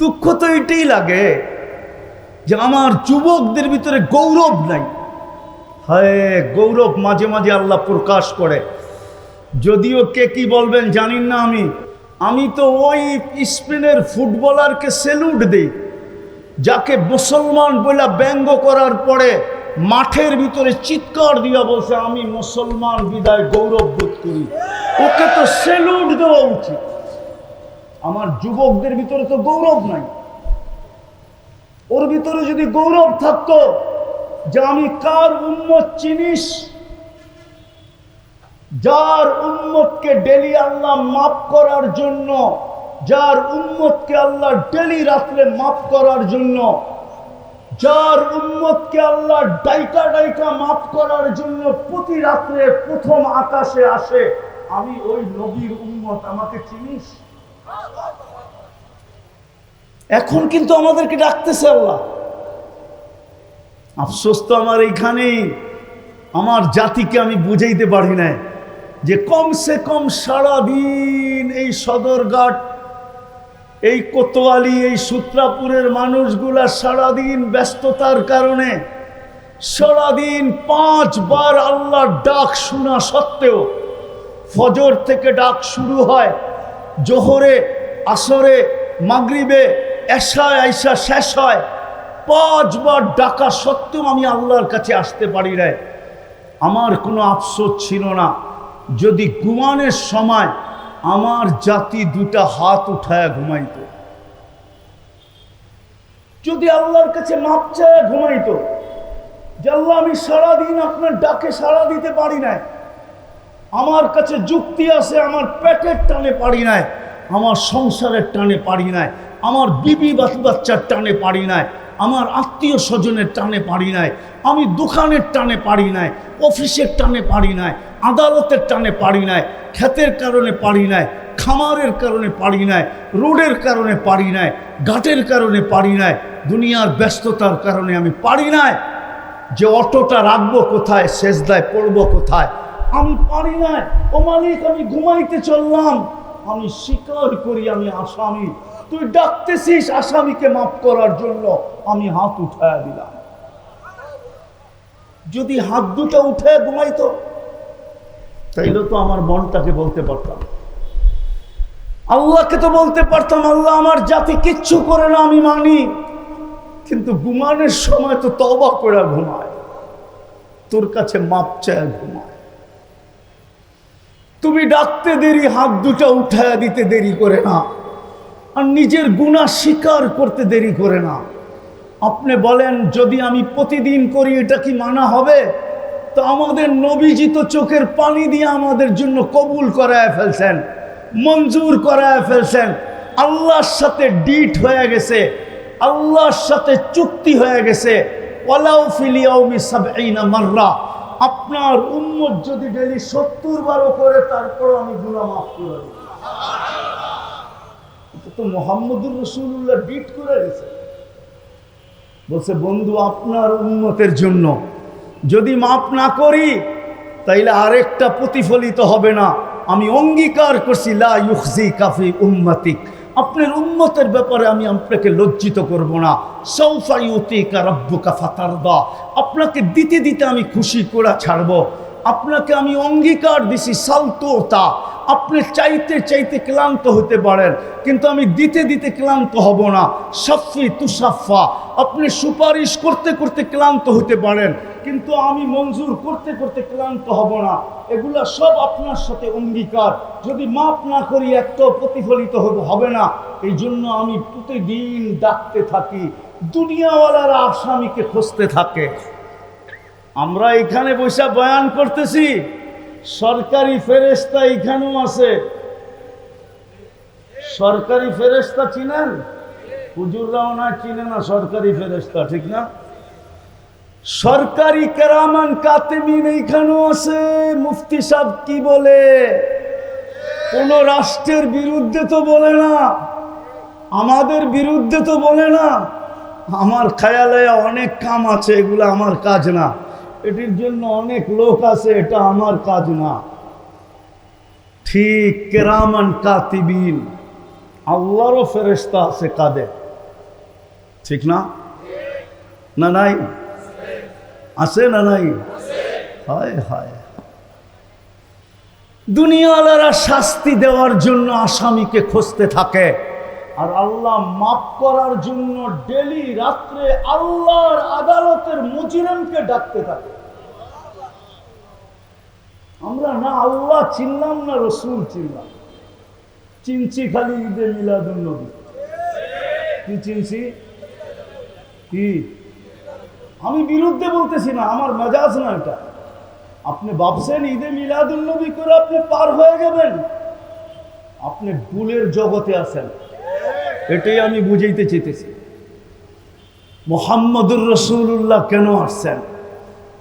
দুঃখ তো এটাই লাগে যে আমার যুবকদের ভিতরে গৌরব নাই। হয়, গৌরব মাঝে মাঝে আল্লাহ প্রকাশ করে, যদিও কে কি বলবেন জানি না। আমি তো ওই স্পেনের ফুটবলারকে স্যালুট দিই, যাকে মুসলমান বলে ব্যঙ্গ করার পরে মাঠের ভিতরে চিৎকার দিয়া বলছে, আমি মুসলমান বিদায় গৌরব বোধ করি। ওকে তো স্যালুট দেওয়া উচিত। আমার যুবকদের ভিতরে তো গৌরব নাই। ওর ভিতরে যদি গৌরব থাকতো যে আমি কার উম্মত চিনিস, যার উম্মতকে ডেলি আল্লাহ মাফ করার জন্য, যার উম্মতকে আল্লাহ ডেলি রাত্রে মাফ করার জন্য, যার উম্মতকে আল্লাহ ডাইকা ডাইকা মাফ করার জন্য প্রতি রাত্রে প্রথম আকাশে আসে, আমি ওই নবীর উম্মত। আমাকে চিনিস? এখন কিন্তু আমাদেরকে ডাকতেছে আল্লাহ। আফসোস তো আমার এইখানেই, আমার জাতিকে আমি বুঝাইতে পারি না যে কমসে কম সারাদিন এই সদরঘাট, এই কোতোয়ালি, এই সূত্রাপুরের মানুষগুলা সারাদিন ব্যস্ততার কারণে সারাদিন 5 বার আল্লাহর ডাক শোনা সত্ত্বেও, ফজর থেকে ডাক শুরু হয়, জোহরে, আসরে, মাগরিবে, এশায় আইসা শেষ হয়, 5 বার ডাকা সত্ত্বেও আমি আল্লাহর কাছে আসতে পারি না। আমার কোনো আফসোস ছিল না যদি ঘুমানোর সময় আমার জাতি 2টা হাত উঠায় ঘুমাইতো, যদি আল্লাহর কাছে মাপ চায় ঘুমাইতো যে আল্লাহ আমি সারাদিন আপনার ডাকে সাড়া দিতে পারি না, আমার কাছে যুক্তি আছে, আমার পেটের টানে পারি নাই, আমার সংসারের টানে পারি নাই, আমার বিবি বাচ্চার টানে পারি নাই, আমার আত্মীয় স্বজনের টানে পারি নাই, আমি দোকানের টানে পারি নাই, অফিসের টানে পারি নাই, আদালতের টানে পারি নাই, ক্ষেতের কারণে পারি নাই, খামারের কারণে পারি নাই, রোডের কারণে পারি নাই, ঘাটের কারণে পারি নাই, দুনিয়ার ব্যস্ততার কারণে আমি পারি নাই। যে অটোটা রাখবো কোথায়, সেজদায় পড়বো কোথায়, আমি পারি নাই। ও মালিক, আমি ঘুমাইতে চললাম, আমি স্বীকার করি আমি আসামি। তুই ডাকতেছিস আসামিকে মাফ করার জন্য, আমি হাত উঠায় দিলাম। যদি হাত 2টা উঠে ঘুমাইতো তাইলে তো আমার মনটাকে বলতে পারতাম, আল্লাহকে তো বলতে পারতাম, আল্লাহ আমার জাতি কিচ্ছু করে না আমি মানি, কিন্তু ঘুমানোর সময় তো তওবা করে ঘুমায়, তোর কাছে মাপ চায় ঘুমায়। তুমি ডাকতে দেরি, হাত 2টা উঠায় দিতে দেরি করে না, আর নিজের গুনাহ স্বীকার করতে দেরি করে না। আপনি বলেন যদি আমি প্রতিদিন করি এটা কি মানা হবে? তো আমাদের নবীজি তো চোখের পানি দিয়ে আমাদের জন্য কবুল করায় ফেলছেন, মঞ্জুর করায় ফেলছেন, আল্লাহর সাথে ডিট হয়ে গেছে, আল্লাহর সাথে চুক্তি হয়ে গেছে। ওয়ালাউ ফিল ইয়াউমি ৭০ মাররা, আপনার উম্মত যদি ডেলি ৭০ বারও করে তারপর আমি গুনাহ মাফ করে দেব। এটা তো মুহাম্মদুর রাসূলুল্লাহ ডিট করে গেছে। বলছে বন্ধু আপনার উম্মতের জন্য যদি মাফ না করি তাইলে আরেকটা প্রতিফলিত হবে না। আমি অঙ্গীকার করছি লা ইউখজি কাফি উম্মতিক, আপনার উম্মতের ব্যাপারে আমি আপনাকে লজ্জিত করব না। সাউফা ইউতিকা রাব্বুকা ফাতারদা, আপনাকে দিতে দিতে আমি খুশি করে ছাড়ব। আপনাকে আমি অঙ্গীকার দিছি সালতোতা, আপনি চাইতে চাইতে ক্লান্ত হতে পারেন কিন্তু আমি দিতে দিতে ক্লান্ত হব না। সাফি তুসাফা, আপনি সুপারিশ করতে করতে ক্লান্ত হতে পারেন কিন্তু আমি মঞ্জুর করতে করতে ক্লান্ত হব না। এগুলা সব আপনার সাথে অঙ্গীকার, যদি মাপ না করি একটাও প্রতিফলিত হবে না। এই জন্য আমি প্রতিদিন ডাকতে থাকি, দুনিয়াওয়ালারা আসামিকে খুঁজতে থাকে। আমরা এখানে বসে বয়ান করতেছি, সরকারি ফেরেশতা এখানেও আছে। সরকারি ফেরেশতা চিনেন? হুজুররাও না চিনে না সরকারি ফেরেশতা, ঠিক না? সরকারি কেরামান কাতিবিন এইখানেও আছে। মুফতি সাহেব কি বলে? কোন রাষ্ট্রের বিরুদ্ধে তো বলে না, আমাদের বিরুদ্ধে তো বলে না। আমার খেয়ালে অনেক কাম আছে, এগুলো আমার কাজ না। এটির জন্য অনেক লোক আছে, এটা আমার কাজ না। ঠিক কেরামান কাতিবিন, আল্লাহরও ফেরেশতা আছে কাঁধে, ঠিক না? না নাই? আছে না নাই? হায় হায়, দুনিয়াওয়ালারা শাস্তি দেওয়ার জন্য আসামিকে খুঁজতে থাকে আর আল্লাহ মাফ করার জন্য ডেলি রাত্রে আল্লাহর আদালতের মুজরিমকে ডাকতে থাকে। আমরা না আল্লাহ চিনলাম না রসুল চিনলাম, চিনছি খালি ঈদে মিলাদুন্নবী। কি চিনছি? কি? আমি বিরুদ্ধে বলতেছি না, আমার মেজাজ না এটা। আপনি ভাবছেন ঈদে মিলাদুন্নবী করে আপনি পার হয়ে যাবেন, আপনি ভুলের জগতে আছেন। এটাই আমি বুঝাইতে চেয়েছি। মুহাম্মদুর রাসূলুল্লাহ কেন আসছেন?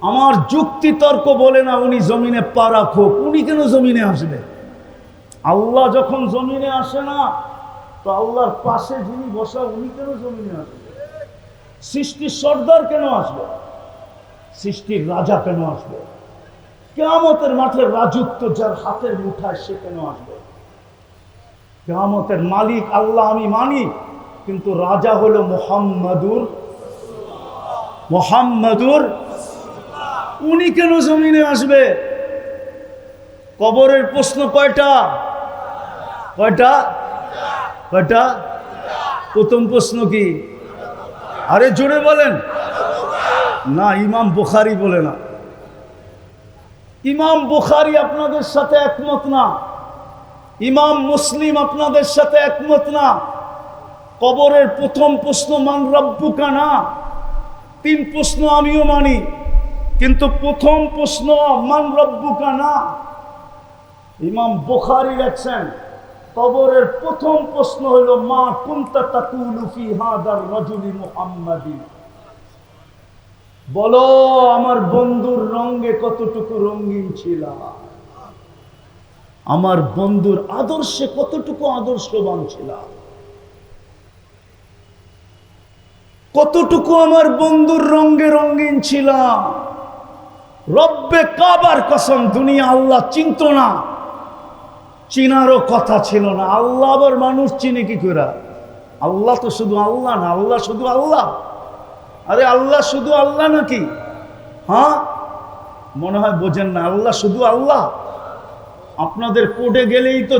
আমার যুক্তি তর্ক বলে না উনি জমিনে পা রাখুক, উনি কেন জমিনে আসবে? আল্লাহ যখন জমিনে আসে না তো আল্লাহর পাশে যিনি বসা উনি কেন জমিনে আসবে? সৃষ্টির সর্দার কেন আসবে? সৃষ্টির রাজা কেন আসবে? কিয়ামতের মাঠে রাজত্ব যার হাতের মুঠায় সে কেন আসবে? কিয়ামতের মালিক আল্লাহ আমি মানি, কিন্তু রাজা হলো মুহাম্মাদুর, উনি কেন জমিনে আসবে? কবরের প্রশ্ন কয়টা? কয়টা? কয়টা? প্রথম প্রশ্ন কি? আরে জোরে বলেন না। ইমাম বুখারী বলে না। ইমাম বুখারী আপনাদের সাথে একমত না, ইমাম মুসলিম আপনাদের সাথে একমত না। কবরের প্রথম প্রশ্ন মান রব্বুকা না, 3 প্রশ্ন আমিও মানি, কিন্তু প্রথম প্রশ্ন মান রব্বুকা না। ইমাম বুখারী লেখছেন কবরের প্রথম প্রশ্ন হলো মা কুনতা তাকুলু ফি হাদার রাজুলি মুহাম্মাদি, বলো আমার বন্ধুর রঙে কতটুকু রঙিন ছিল, আমার বন্ধুর আদর্শে কতটুকু আদর্শবান ছিল, কতটুকু আমার বন্ধুর রঙে রঙিন ছিল। রব্বে কাবার কসম, দুনিয়া আল্লাহ চিনত না, চিনারও কথা ছিল না। আল্লাহ আবার মানুষ চিনে কি করে? আল্লাহ তো শুধু আল্লাহ না, আল্লাহ শুধু আল্লাহ। আরে আল্লাহ শুধু আল্লাহ নাকি? হ্যাঁ, মনে হয় বোঝেন না। আল্লাহ শুধু আল্লাহ। আপনাদের কোর্টে গেলেই তো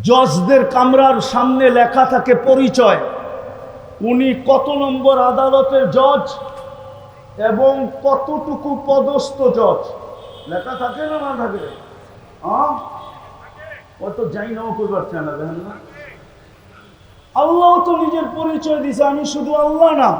জজদের কামরার সামনে লেখা থাকে পরিচয়, উনি কত নম্বর আদালতের জজ এবং কতটুকু পদস্থ জজ, লেখা থাকে না? না থাকে? হ্যাঁ, অত যাই নাও করবার চায় না, দেখেন না? আল্লাহ তো নিজের পরিচয় দিছে, আমি শুধু আল্লাহ না,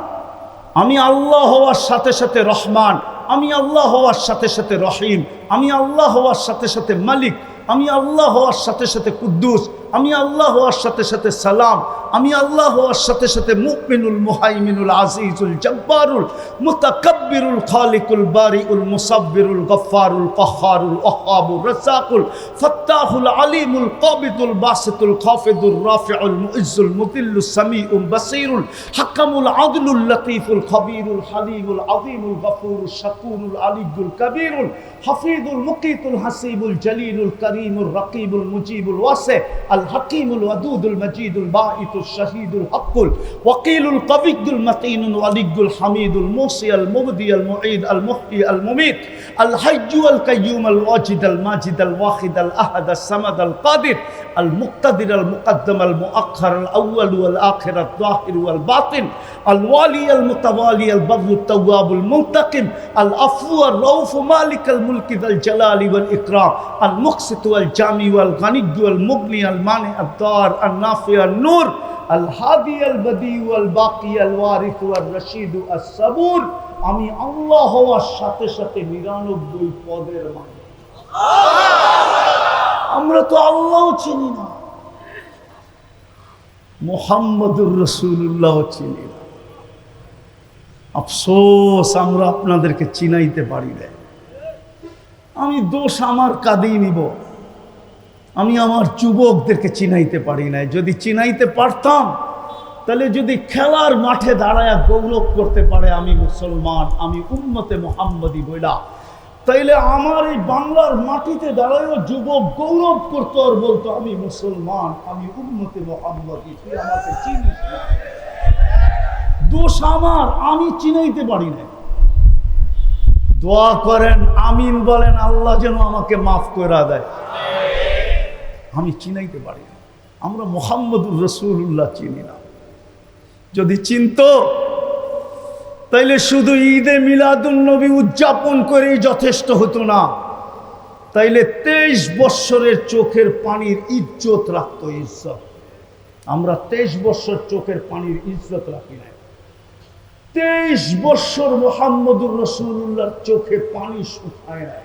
আমি আল্লাহ হওয়ার সাথে সাথে রহমান, আমি আল্লাহ হওয়ার সাথে সাথে রহিম, আমি আল্লাহ হওয়ার সাথে সাথে মালিক, আমি আল্লাহ হওয়ার সাথে সাথে কুদ্দুস, আমি আল্লাহ হওয়ার সাথে সাথে সালাম, আমি আল্লাহ হওয়ার সাথে সাথে মুমিনুল মুহাইমিনুল আজিজুল জব্বারুল মুতাকাব্বিরুল খালিকুল বারিউল মুসাব্বিরুল গফফারুল কাহ্হারুল ওয়াহ্হাবুর রাজ্জাকুল ফাত্তাহুল আলিমুল কাবিদুল বাসিতুল খাফিদুর রাফিউল মুইজ্জুল মুদিল্লুস সামিউল বাসীরুল হাকামুল আদলুল লতীফুল খবীরুল হালিমুল আযীমুল গফুরুশ শাকুরুল আলিয়্যুল কবীরুল হাফিজুল মুকিতুল হাসিবুল জলিলুল করিমুর রকিবুল মুজিবুল ওয়াসি আল আল হাকিমুল ওয়াদুদুল মাজিদুল বাঈতুল শাহীদুল হকুল ওয়াকিলুল কবিয়ুল মাতিনুল ওয়ালিয়ুল হামিদুল মুসি আল মুবদি আল মুঈদ আল মুহয়ি আল মুমীত আল হাইয়্যু আল কাইয়্যুম আল ওয়াজিদ আল মাজিদ আল ওয়াহিদ আল আহাদ আস সামাদ আল কাদির আল মুক্তাদির আল মুকদ্দম আল মুআখ্খার আল আউয়াল ওয়াল আখির আল যাহির ওয়াল বাতিন আল ওয়ালি আল মুতাওয়ালি আল বাররুত তাওয়াবুল মুনতাকিম আল আফু আর রাউফ মালিক আল মুলকি যাল জালালি ওয়াল ইকরাম আল মুকসিত ওয়াল জামি ওয়াল গানি ওয়াল মুগনি আল মানি আদ দার আল নাফি আল নূর আল হাদি আল বদি ওয়াল বাকি আল ওয়ারিস ওয়াল রশিদ আস সাবুর। আমি আল্লাহ হওয়ার সাথে সাথে 99 পদের মালিক। আমরা তো আল্লাহ চিনি না, মুহাম্মদুর রাসূলুল্লাহ চিনি না। আফসোস আমরা আপনাদেরকে চিনাইতে পারি না। আমি দোষ আমার কাঁধেই নিব, আমি আমার যুবকদেরকে চিনাইতে পারি না। যদি চিনাইতে পারতাম তাহলে যদি খেলার মাঠে দাঁড়ায় গৌরব করতে পারে আমি মুসলমান, আমি উম্মতে মুহাম্মদী বইলা, তাইলে আমার এই বাংলার মাটিতে দাঁড়ায়ও যুবক গৌরব করতো আর বলতো আমি মুসলমান, আমি উম্মতে মুহাম্মদী, তুই আমাকে চিনিস না। দোষ আমার, আমি চিনাইতে পারি না। দোয়া করেন, আমিন বলেন, আল্লাহ যেন আমাকে মাফ করে দেয়। আমি চিনাইতে পারি না। আমরা মুহাম্মদুর রাসূলুল্লাহ চিনি না। যদি চিনতো তাইলে শুধু ঈদে মিলাদুন নবী উদযাপন করেই যথেষ্ট হতো না, তাইলে 23 বৎসরের চোখের পানির ইজ্জত রাখতো। ইজ্জত আমরা 23 বৎসর চোখের পানির ইজ্জত রাখি না। 23 বৎসর মুহাম্মদুর রাসূলুল্লাহর চোখে পানি শুকায় না।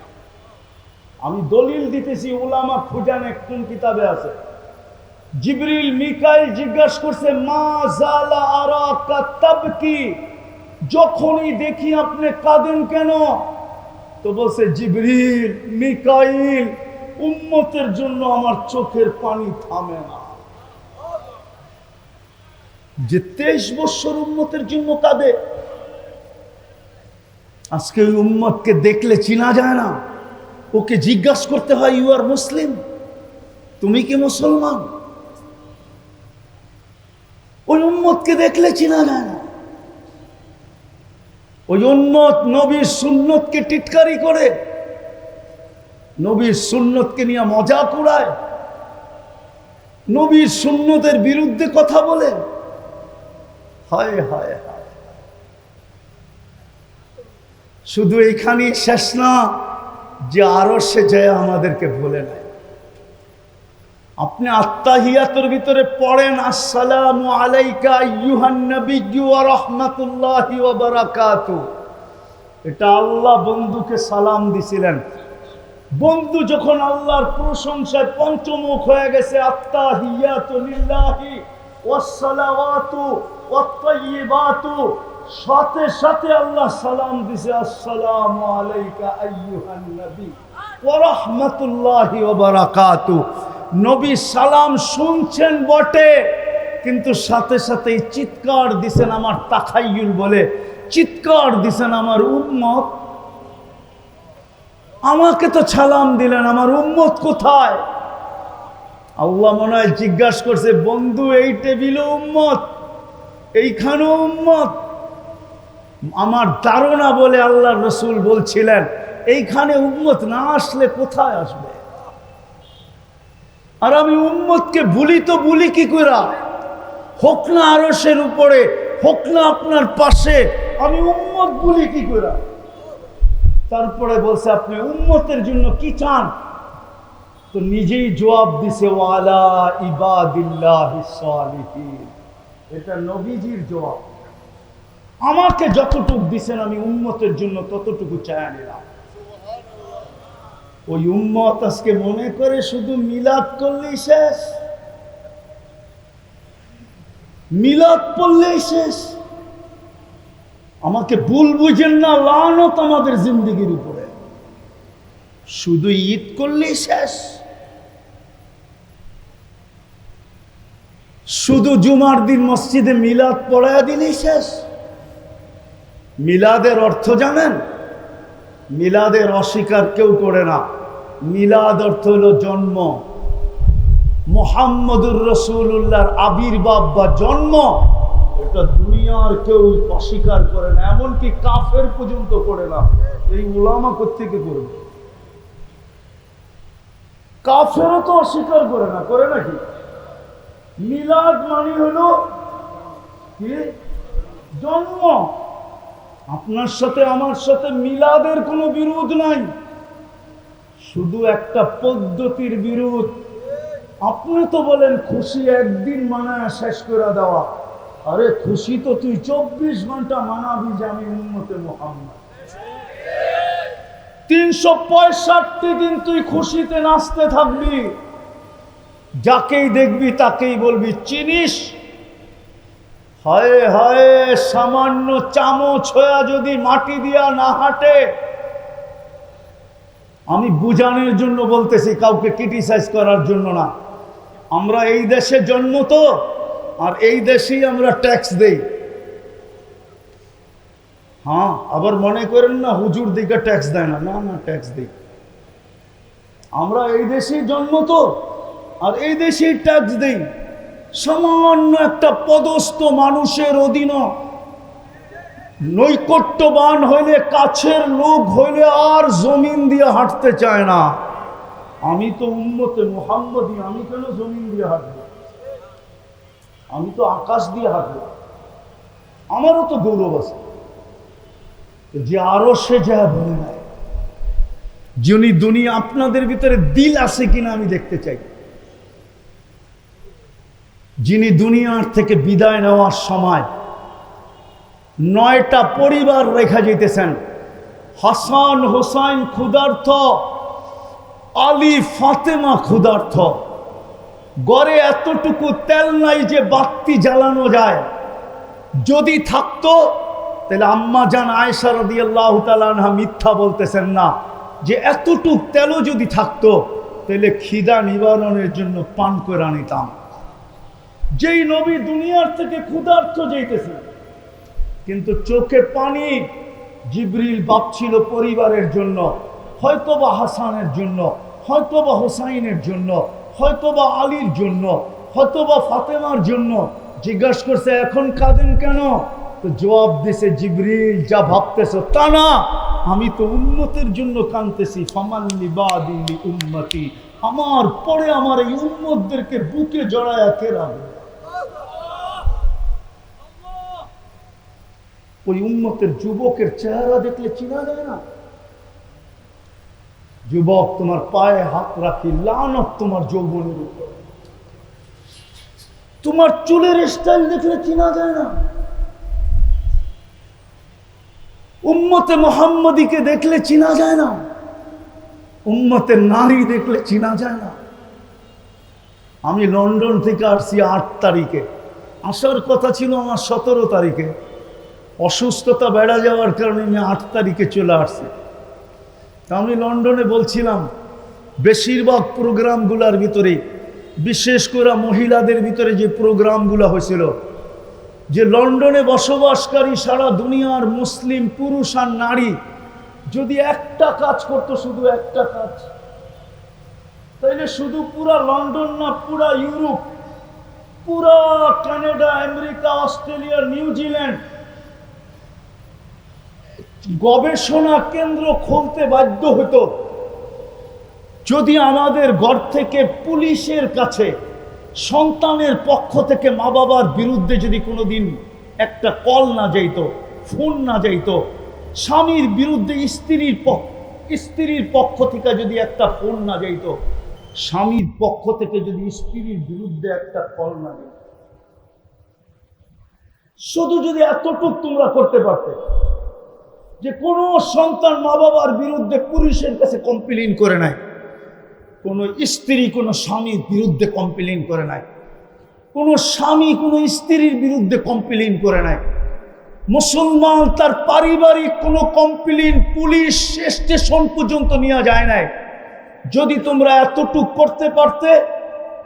আমি দলিল দিতেছি, উলামা খুঁজান কোন কিতাবে আছে। জিবরিল মিকাইল জিজ্ঞাসা করছে মা জালা আরাকা তাবকি, যখনই দেখি আপনি কাঁদেন কেন? তো বলছে জিবরিল মিকাইল উম্মতের জন্য আমার চোখের পানি থামে না। যে 23 বছর উম্মতের জন্য কাঁদে, আজকে ওই উম্মতকে দেখলে চিনা যায় না। ওকে জিজ্ঞাসা করতে হয় ইউ আর মুসলিম, তুমি কি মুসলমান? ওই উম্মতকে দেখলে চিনা যায় না। ওই উম্মত নবীর সুন্নতকে টিটকারি করে, নবীর সুন্নতকে নিয়ে মজাক উড়ায়, নবীর সুন্নতের বিরুদ্ধে কথা বলে। হায় হায় হায়, শুধু এইখানেই শেষ না, যে আরো সে যায় আমাদেরকে বলে নাই। আপনি আত্তাহিয়াতের ভিতরে পড়েন আসসালামু আলাইকা আইয়ুহান নাবিয়্যু ওয়া রাহমাতুল্লাহি ওয়া বারাকাতুহু। এটা আল্লাহ বন্ধুকে সালাম দিছিলেন। বন্ধু যখন আল্লাহর প্রশংসায় পঞ্চমুখ হয়ে গেছে, আত্তাহিয়াতু লিল্লাহি ওয়াস সালাওয়াতু ওয়াত তাইয়্যিবাতু, সাথে সাথে আল্লাহ সালাম দিছে আসসালামু আলাইকা আইয়ুহান নবী ওয়া রাহমাতুল্লাহি ওয়া বারাকাতুহু। নবী সালাম শুনছেন বটে, কিন্তু সাথে সাথেই চিৎকার দিছেন আমার তাখাইয়ুল বলে, চিৎকার দিছেন আমার উম্মত, আমাকে তো সালাম দিলেন, আমার উম্মত কোথায়? আল্লাহ মনে হয় জিজ্ঞাসা করছে বন্ধু এই টেবিলও উম্মত, এইখানেও উম্মত? আমার ধারণা বলে আল্লাহ রসুল বলছিলেন এইখানে উম্মত না আসলে কোথায় আসবে? আর আমি উম্মতকে ভুলি তো ভুলি কি করে? হোক না আরশের উপরে, হোক না আপনার পাশে, আমি উম্মত ভুলি কি করে? তারপরে বলছে আপনি উম্মতের জন্য কি চান? তো নিজেই জবাব দিছে ওয়ালা ইবাদিল্লাহিস সালিহিন। এটা নবীজির জবাব। আমাকে যতটুকু দিছেন আমি উম্মতের জন্য ততটুকু চাই নিলাম। ওই উম্মত আজকে মনে করে শুধু মিলাদ করলেই শেষ, মিলাদ পড়লেই শেষ। আমাকে ভুল বুঝেন না, লানত আমাদের জিন্দেগির উপরে। শুধু ঈদ করলেই শেষ, শুধু জুমার দিন মসজিদে মিলাদ পড়ায়া দিলেই শেষ। মিলাদের অর্থ জানেন? মিলাদের অস্বীকার কেউ করে না। মিলাদ অর্থ হলো জন্ম। মুহাম্মদুর রাসূলুল্লাহর আবির্ভাব বা জন্ম, এটা দুনিয়ার কেউ অস্বীকার করে না, এমনকি কাফের পর্যন্ত করে না। এই উলামা কোত্থেকে করবে? কাফেরও তো অস্বীকার করে না, করে নাকি? মিলাদ মানে হলো কি? জন্ম। আপনার সাথে আমার সাথে মিলাদের কোনো বিরোধ নাই, শুধু একটা পদ্ধতির বিরোধ। আপনি তো বলেন খুশি একদিন মানায় শেষ করে দেওয়া। আরে খুশি তো তুই 24 ঘন্টা মানাবি যে আমি উম্মতে মুহাম্মদ। 365 দিন তুই খুশিতে নাচতে থাকবি, যাকেই দেখবি তাকেই বলবি চিনিস। হায় হায়, সামান্য চামচ হয়ে যদি মাটি দিয়া না হাঁটে, আমি বুঝানোর জন্য বলতেছি, কাউকে ক্রিটিসাইজ করার জন্য না। আমরা এই দেশে জন্ম তো, আর এই দেশেই আমরা ট্যাক্স দেই। হ্যাঁ, আবার মনে করেন না হুজুর দিকে ট্যাক্স দেয় না, না না, ট্যাক্স দেই। আমরা এই দেশেই জন্ম তো, আর এই দেশেই ট্যাক্স দেই। সামান্য একটা পদস্থ মানুষের অধীন নৈকট্যবান হইলে, কাছের লোক হইলে আর জমিন দিয়ে হাঁটতে চায় না। আমি তো উম্মতে মুহাম্মদী, আমি কেন জমিন দিয়ে হাঁটবো? আমি তো আকাশ দিয়ে হাঁটবো। আমারও তো গৌরব আছে যে আরো সে যা বলে নাই, যিনি দুনিয়া, আপনাদের ভিতরে দিল আছে কিনা আমি দেখতে চাই। যিনি দুনিয়ার থেকে বিদায় নেওয়ার সময় 9টা পরিবার রেখা যেতেছেন। হাসান হোসাইন ক্ষুধার্ত, আলী ফাতেমা ক্ষুধার্ত। গড়ে এতটুকু তেল নাই যে বাতি জ্বালানো যায়। যদি থাকতো তাহলে আম্মা জান আয়েশা রাদিয়াল্লাহু তাআলা আনহা মিথ্যা বলতেছেন না, যে এতটুকু তেলও যদি থাকতো তাহলে খিদা নিবারণের জন্য পান করে আনিতাম। যেই নবী দুনিয়ার থেকে ক্ষুধার্ত যেতেছেন, কিন্তু চোখে পানি। জিবরিল ভাবছিল পরিবারের জন্য, হয়তোবা হাসানের জন্য, হয়তোবা হোসাইনের জন্য, হয়তোবা আলীর জন্য, হয়তোবা ফাতেমার জন্য। জিজ্ঞাসা করছে এখন কাঁদেন কেন? তো জবাব দিছে, জিবরিল যা ভাবতেছো তা না, আমি তো উম্মতের জন্য কাঁদতেছি। ফামাল্লি বাদি লি উম্মতি, আমার পরে আমার এই উম্মতদেরকে বুকে জড়ায়া কে রাখবে? ওই উম্মতের যুবকের চেহারা দেখলে চিনা যায় না? যুবক, তোমার পায়ে হাত রাখি, লানত তোমার যৌবনের উপর। তোমার চুলের স্টাইল দেখলে চিনা যায় না? উম্মতে মুহাম্মদীকে দেখলে চিনা যায় না? উম্মতের নারী দেখলে চিনা যায় না? আমি লন্ডন থেকে আসছি 8 তারিখে, আসার কথা ছিল আমার 17 তারিখে। অসুস্থতা বেড়া যাওয়ার কারণে আমি 8 তারিখে চলে আসছি। আমি লন্ডনে বলছিলাম, বেশিরভাগ প্রোগ্রামগুলোর ভিতরে, বিশেষ করে মহিলাদের ভিতরে যে প্রোগ্রামগুলো হয়েছিল, যে লন্ডনে বসবাসকারী সারা দুনিয়ার মুসলিম পুরুষ আর নারী যদি একটা কাজ করতো, শুধু একটা কাজ, তাইলে শুধু পুরা লন্ডন না, পুরা ইউরোপ, পুরা কানাডা, আমেরিকা, অস্ট্রেলিয়া, নিউজিল্যান্ড গবেষণা কেন্দ্র খুলতে বাধ্য হতো যদি আমাদের ঘর থেকে পুলিশের কাছে সন্তানের পক্ষ থেকে মা বাবার বিরুদ্ধে যদি কোনোদিন একটা কল না যাইতো, ফোন না যাইতো। স্বামীর বিরুদ্ধে স্ত্রীর পক্ষ থেকে যদি একটা ফোন না যাইতো, স্বামীর পক্ষ থেকে যদি স্ত্রীর বিরুদ্ধে একটা কল না যাইতো, শুধু যদি এতটুক তোমরা করতে পারতে যে কোনো সন্তান মা বাবার বিরুদ্ধে পুলিশের কাছে কমপ্লেইন করে নাই, কোনো স্ত্রী কোনো স্বামীর বিরুদ্ধে কমপ্লেইন করে নাই, কোনো স্বামী কোনো স্ত্রীর বিরুদ্ধে কমপ্লেইন করে নাই, মুসলমান তার পারিবারিক কোনো কমপ্লেইন পুলিশ স্টেশন পর্যন্ত নিয়ে যায় নাই, যদি তোমরা এতটুক করতে পারতে,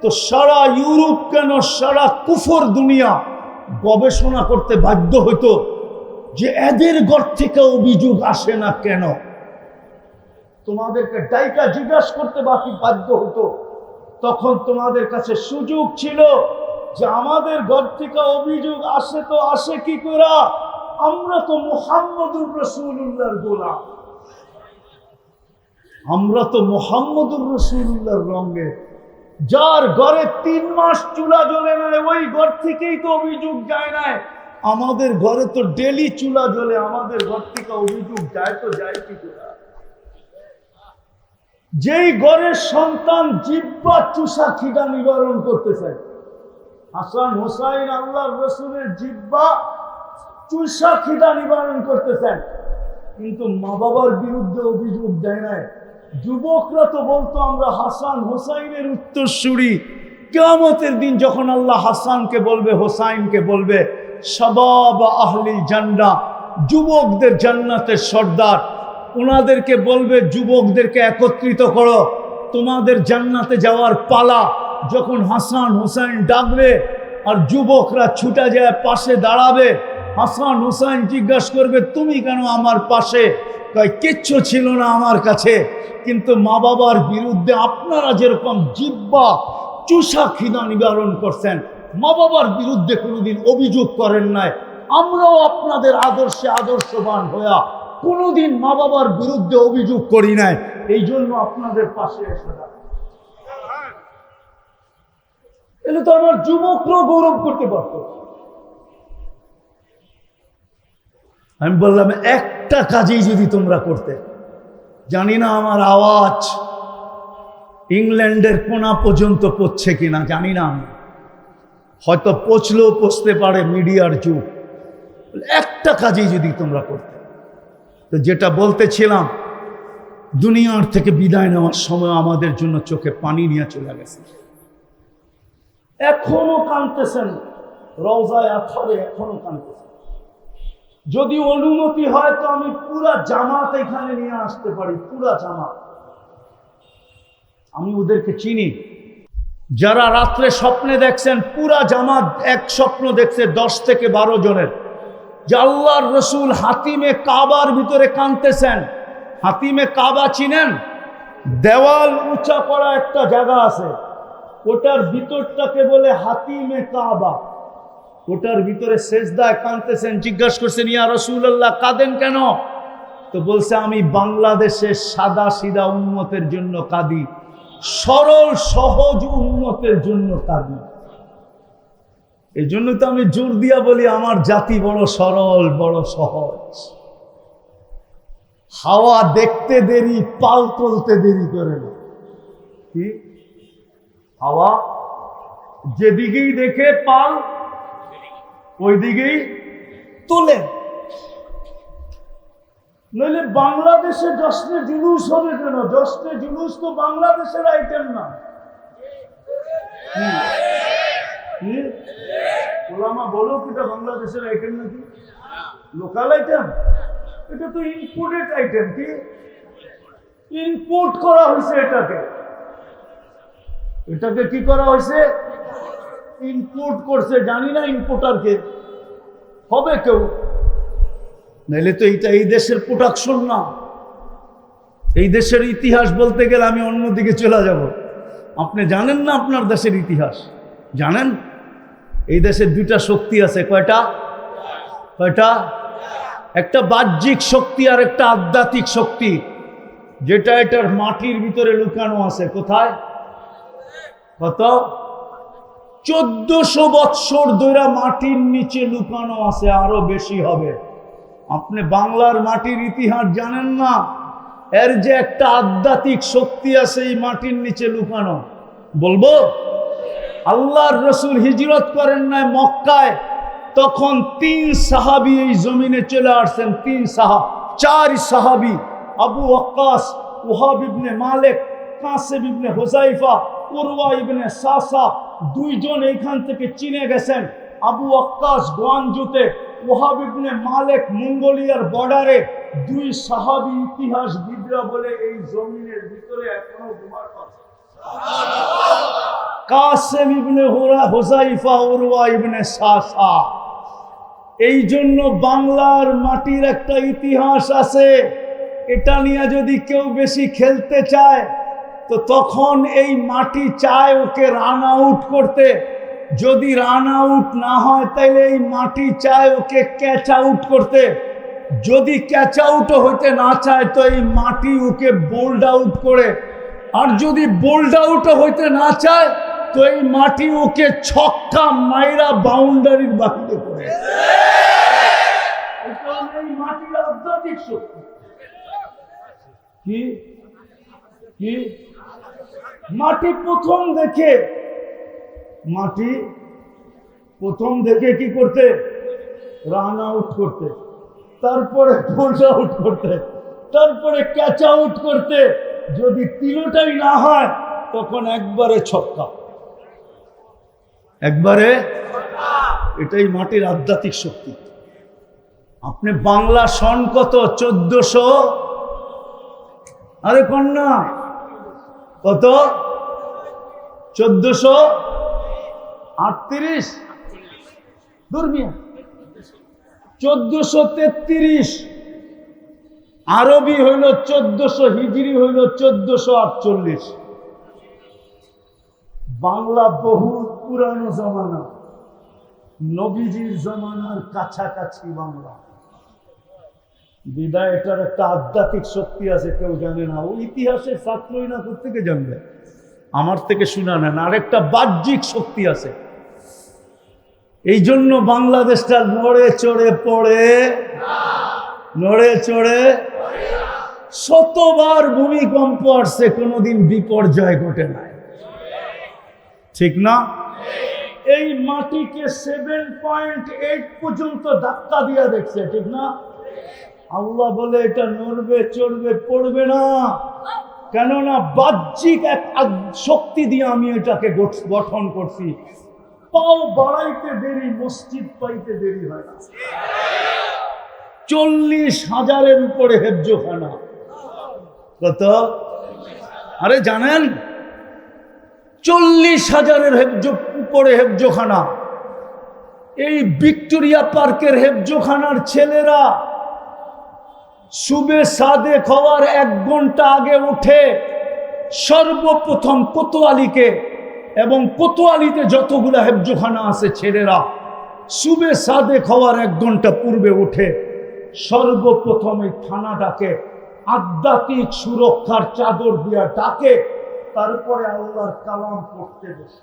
তো সারা ইউরোপ কেন সারা কুফর দুনিয়া গবেষণা করতে বাধ্য হতো যে এদের ঘর থেকে অভিযোগ আসে না কেন। তোমাদেরকে ডাইকা জিজ্ঞাসা করতে বাকি বাধ্য হতো তখন তোমাদের কাছে সুযোগ ছিল যে আমাদের ঘর থেকে অভিযোগ আসে তো আসে কি করে, আমরা তো মুহাম্মদুর রাসূলুল্লাহর গোলাম, আমরা তো মুহাম্মদুর রাসূলুল্লাহর রঙে। যার ঘরে 3 মাস চুলা জ্বলে নাই ওই ঘর থেকেই তো অভিযোগ যায় নাই। আমাদের ঘরে তো ডেলি চুলা জ্বলে, আমাদের ঘর থেকে অভিযোগ যায় তো যায় কি করে? যেই ঘরের সন্তান জিহ্বা চুষা খিদা নিবারণ করতে চায়, হাসান হোসাইন আল্লাহর রাসূলের জিহ্বা চুষা খিদা নিবারণ করতে চান, কিন্তু মা বাবার বিরুদ্ধে অভিযোগ দেয় নাই। যুবকরা তো বলতো আমরা হাসান হোসাইনের উত্তরসূরি। কিয়ামতের দিন যখন আল্লাহ হাসানকে বলবে, হোসাইনকে বলবে শাবাব আহলি জান্নাহ, যুবকদের জান্নাতের সর্দার, ওনাদেরকে বলবে যুবকদেরকে একত্রিত করো, তোমাদের জান্নাতে যাওয়ার পালা। যখন হাসান হোসাইন ডাকবে আর যুবকরা ছুটে যায় পাশে দাঁড়াবে, হাসান হোসাইন জিজ্ঞাসা করবে তুমি কেন আমার পাশে? কয় কিচ্ছু ছিল না আমার কাছে, কিন্তু মা বাবার বিরুদ্ধে আপনারা যেরকম জিহ্বা চুষা খিদা নিবারণ করছেন, মা বাবার বিরুদ্ধে কোনোদিন অভিযোগ করেন নাই, আমরাও আপনাদের আদর্শে আদর্শবান হইয়া কোনোদিন মা বাবার বিরুদ্ধে অভিযোগ করি নাই, এই জন্য আপনাদের পাশে এসে এলে তো আমার যুবকরাও গৌরব করতে পারত। আমি বললাম একটা কাজেই যদি তোমরা করতে, জানি না আমার আওয়াজ ইংল্যান্ডের কোনা পর্যন্ত পৌঁছছে কিনা জানি না, আমি হয়তো পৌঁছলেও পৌঁছতে পারে, মিডিয়ার যুগ। একটা কাজেই যদি তোমরা করতে, তো যেটা বলতেছিলাম, দুনিয়ার থেকে বিদায় নেওয়ার সময় আমাদের জন্য চোখে পানি নিয়ে চলে গেছে, এখনো কাঁদতেছেন, রওজায়ে আতহারে এখনো কাঁদতেছেন। যদি অনুমতি হয় তো আমি পুরা জামাত এখানে নিয়ে আসতে পারি, পুরা জামাত। আমি ওদেরকে চিনি, যারা রাত্রে স্বপ্নে দেখছেন, পুরা জামাত এক স্বপ্ন দেখছে 10 থেকে 12 জনের, যে আল্লাহর রসুল হাতিমে কাবার ভিতরে কাঁদতেছেন। হাতিমে কাবা চিনেন? দেওয়াল উঁচা করা একটা জায়গা আছে, ওটার ভিতরটাকে বলে হাতিমে কাবা। ওটার ভিতরে সেজদায় কাঁদতেছেন। জিজ্ঞাসা করছেন ইয়া রাসূলুল্লাহ কাঁদেন কেন? তো বলছে আমি বাংলাদেশের সাদা সিধা উম্মতের জন্য কাঁদি, সরল সহজ উম্মতের জন্য কাঁদি। এই জন্য তো আমি জোর দিয়া বলি আমার জাতি বড় সরল, বড় সহজ। হাওয়া দেখতে দেরি, পাল তুলতে দেরি করে না। কি হাওয়া যেদিকেই দেখে পাল ওই দিকেই তোলে। নইলে বাংলাদেশে জশ্নে জুলুস হবে কেন? জশ্নে জুলুস তো বাংলাদেশের আইটেম না। ওলামা বলো কিটা বাংলাদেশের আইটেম নাকি লোকাল আইটেম? এটা তো ইম্পোর্টেড আইটেম। কি ইম্পোর্ট করা হয়েছে? এটাকে কি করা হয়েছে? ইম্পোর্ট করছে। জানি না ইম্পোর্টারকে হবে কেউ, নাইলে তো এইটা এই দেশের প্রোডাকশন না। এই দেশের ইতিহাস বলতে গেলে আমি অন্যদিকে চলে যাব। আপনি জানেন না আপনার দেশের ইতিহাস? জানেন এই দেশের 2টা শক্তি আছে। কয়টা? একটা বাহ্যিক শক্তি আর একটা আধ্যাত্মিক শক্তি, যেটা এটার মাটির ভিতরে লুকানো আছে। কোথায়? কত? 1400 বৎসর ধরে মাটির নিচে লুকানো আছে, আরো বেশি হবে। আপনি বাংলার মাটির ইতিহাস জানেন না? এর যে একটা আধ্যাত্মিক শক্তি আছে এই মাটির নিচে লুকানো। বলবো আল্লাহর রসুল হিজরত করেন নাই মক্কায়, তখন 3 সাহাবী এই জমিনে চলে আসছেন। 4 সাহাবী, আবু ওয়াক্কাস, ওহাব ইবনে মালিক, কাসেম ইবনে হুযায়ফা, উরওয়া ইবনে সাসা, 2 জন এইখান থেকে চীনে গেছেন। আবু ওয়াক্কাস গোয়ানজুতে, ওহাব ইবনে মালিক মঙ্গোলিয়ার বর্ডারে। 2 সাহাবী ইতিহাসবিদরা বলে এই জমিনের ভিতরে এখনো ঘুমার আছে। কাসেম ইবনে হুযায়ফা, উরওয়া ইবনে সাসা। এই জন্য বাংলার মাটির একটা ইতিহাস আছে। এটা নিয়ে যদি কেউ বেশি খেলতে চায় তো তখন এই মাটি চায় ওকে রান আউট করতে। যদি রান আউট না হয় তাহলে এই মাটি চায় ওকে ক্যাচ আউট করতে। যদি ক্যাচ আউটও হইতে না চায় তো এই মাটি ওকে বোল্ড আউট করে। আর যদি বোল্ড আউটও হইতে না চায় তো এই মাটি ওকে ছক্কা মাইরা বাউন্ডারির বাহিরে করে। এই মাটির আধ্যাত্মিক শক্তি কি কি মাটি প্রথম দেখে কি করতে? রান আউট করতে, তারপরে বোল্ড আউট করতে, তারপরে ক্যাচ আউট করতে। যদি তিনটাই না হয় তখন একবারে ছক্কা, একবারে। এটাই মাটির আধ্যাত্মিক শক্তি। আপনি বাংলা সন কত? 1400। আরে কন্যা কত? 1438 দুর্মিয়া 1433। আরবি হইল 1400, হিজরি হইল 1448। বাংলা বহু পুরানো জমানা, নবীজির জমানার কাছাকাছি বাংলা। বিদায় এটার একটা আধ্যাত্মিক শক্তি আছে, কেউ জানে না। ও ইতিহাসের ছাত্রই না থেকে জানবে, আমার থেকে শুনা নেন। আরেকটা বাহ্যিক শক্তি আছে। এই জন্য বাংলাদেশটা নড়ে চড়ে পড়ে, নড়ে চড়ে। শতবার ভূমিকম্প আসছে, কোনোদিন বিপর্যয় ঘটে নাই, ঠিক না? এই মাটিকে 7.8 পর্যন্ত ধাক্কা দিয়া দেখছে, ঠিক না? আল্লাহ বলে এটা নড়বে চড়বে পড়বে না, কেননা বাহ্যিক এক শক্তি দিয়ে আমি এটাকে গঠন করছি। পাও বাড়াইতে দেরি, মসজিদ পাইতে দেরি হয় না। 40,000-এর উপরে হেফজোখানা। কত? আরে জানেন, 40,000-এর উপরে হেফজোখানা। এই ভিক্টোরিয়া পার্কের হেফজোখানার ছেলেরা সুবে সাদেক হওয়ার 1 ঘন্টা আগে উঠে সর্বপ্রথম কোতোয়ালিকে, এবং কোতোয়ালিতে যতগুলো হেফজোখানা আছে ছেলেরা সুবে সাদেক হওয়ার 1 ঘন্টা পূর্বে উঠে সর্বপ্রথম এই থানাটাকে আধ্যাত্মিক সুরক্ষার চাদর দিয়া ডাকে, তারপরে আল্লাহর কালাম পড়তে বসে।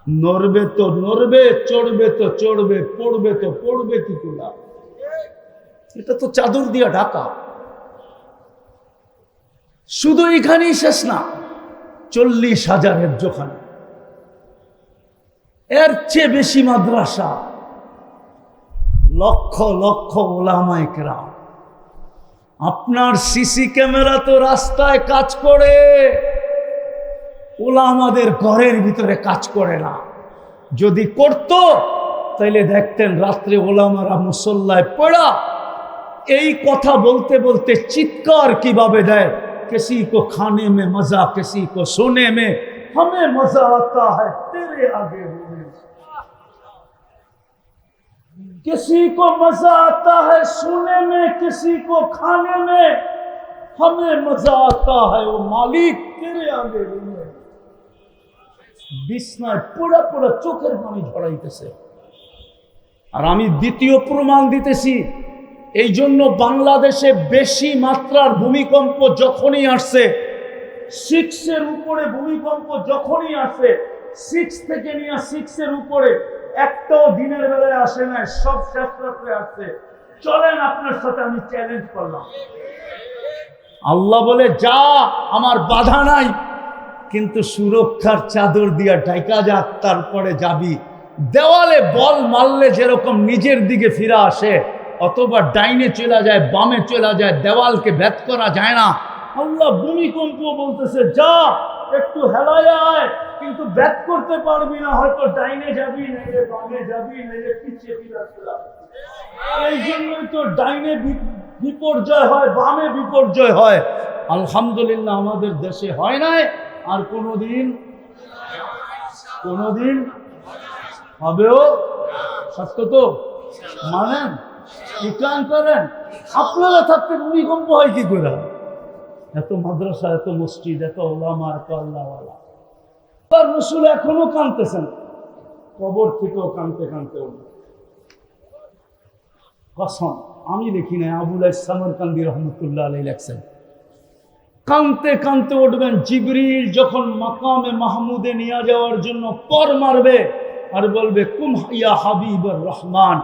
নড়বে তো নড়বে, চড়বে তো চড়বে, পড়বে তো পড়বে কি করে? এটা তো চাদর দিয়া ঢাকা। শুধু এখানেই শেষ না, 40,000 হেফজোখানা, এর চেয়ে বেশি মাদ্রাসা, লক্ষ লক্ষ ওলামায়ে কেরাম। আপনার সিসি ক্যামেরা তো রাস্তায় কাজ করে, ওলামাদের ঘরের ভিতরে কাজ করে না। যদি করত তাইলে দেখতেন রাত্রে ওলামারা মুসল্লায় পড়া এই কথা বলতে বলতে চিৎকার কিভাবে দেয়, किसी को खाने में मजा, किसी को सोने में, हमें मजा आता है तेरे आगे होने। किसी को मजा आता है सोने में, किसी को खाने में, हमें मजा आता है वो मालिक तेरे आगे होने। বিছনায় পোড়া পোড়া চোখের পানি ঝরাইতেছে। আর আমি দ্বিতীয় প্রমাণ দিতেছি। এই জন্য বাংলাদেশে বেশি মাত্রার ভূমিকম্প যখনই আসছে, 6-এর উপরে ভূমিকম্প যখনই আসে, 6 থেকে নিয়ে 6-এর উপরে একটাও দিনের বেলায় আসে না, সব শেষ রাত্রে আসছে। চলেন আপনার সাথে আমি চ্যালেঞ্জ করলাম। আল্লাহ বলে যা, আমার বাধা নাই, কিন্তু সুরক্ষার চাদর দিয়া ঢাকা যাক, তারপরে যাবি। দেওয়ালে বল মারলে যেরকম নিজের দিকে ফিরে আসে, অথবা ডাইনে চলে যায়, বামে চলে যায়, দেওয়ালকে ভেদ করা যায় না। আল্লাহ ভূমিকম্প বলতেছে যা, একটু হেলায় আয়, কিন্তু ভেদ করতে পারবি না, হয়তো ডাইনে যাবি, নাইলে বামে যাবি, নাইলে পিছিয়ে ফিরে আসবে। এই জন্যই তো ডাইনে বিপর্যয় হয়, বামে বিপর্যয় হয়। আলহামদুলিল্লাহ আমাদের দেশে হয় নাই, আর কোনোদিন হবেও। সত্য তো মানেন, ইকরাম করেন। আপনারা থাকতে ভূমিকম্প হয় কি করে? এত মাদ্রাসা, এত মসজিদ, এত ওলামা, এত আল্লাহওয়ালা, তার রসুল এখনো কাঁদতেছেন, কবর থেকেও কাঁদতে কাঁদতে উঠবে। কসম, আমি লিখি নাই, আবুল সামরকান্দি রহমতুল্লাহ আলাইহি লেখছেন, কাঁদতে কাঁদতে উঠবেন। জিবরিল যখন মাকামে মাহমুদে নিয়ে যাওয়ার জন্য পর মারবে আর বলবে, কুম ইয়া হাবিবুর রহমান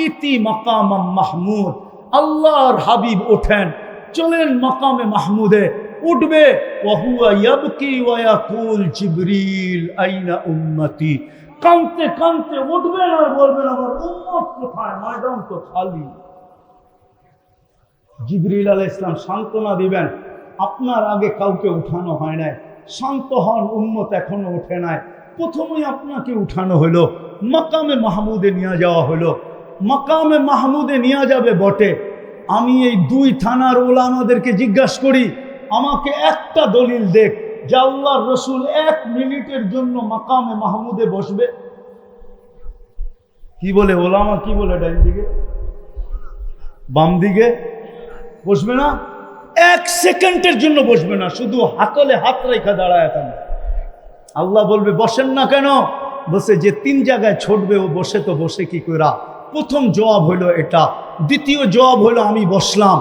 ইতি মাকামাম মাহমুদ, আল্লাহর হাবিব ওঠেন, চলেন মাকামে মাহমুদে। উঠবে, ওয়াহুয়া ইয়াবকি ওয়া ইয়াকুল জিবরিল আইনা উম্মতি, কাঁদতে কাঁদতে উঠবেন আর বলবেন, আমার উম্মত কোথায়, ময়দান তো খালি। জিবরিল আলাইহিস সালাম সান্ত্বনা দিবেন, আপনার আগে কাউকে উঠানো হয় নাই, শান্ত হন, উম্মত এখনো ওঠে নাই, প্রথমেই আপনাকে উঠানো হলো, মাকামে মাহমুদে নিয়ে যাওয়া হলো। মাকামে মাহমুদে নিয়ে যাবে বটে, আমি এই 2 থানার ওলামাদেরকে জিজ্ঞাসা করি, আমাকে একটা দলিল দেখ যে আল্লাহর রসুল 1 মিনিটের জন্য মাকামে মাহমুদে বসবে। কি বলে ওলামা, কি বলে ডাইন দিকে বাম দিকে বসবে না, 1 সেকেন্ডের জন্য বসবে না, শুধু হাতলে হাত রেখা দাঁড়ায় থাকবে। আল্লাহ বলবে, বসেন না কেন? বসে যে 3 জায়গায় ছুটবে ও বসে, তো বসে কি করা? প্রথম জবাব হলো এটা। দ্বিতীয় জবাব হলো, আমি বসলাম,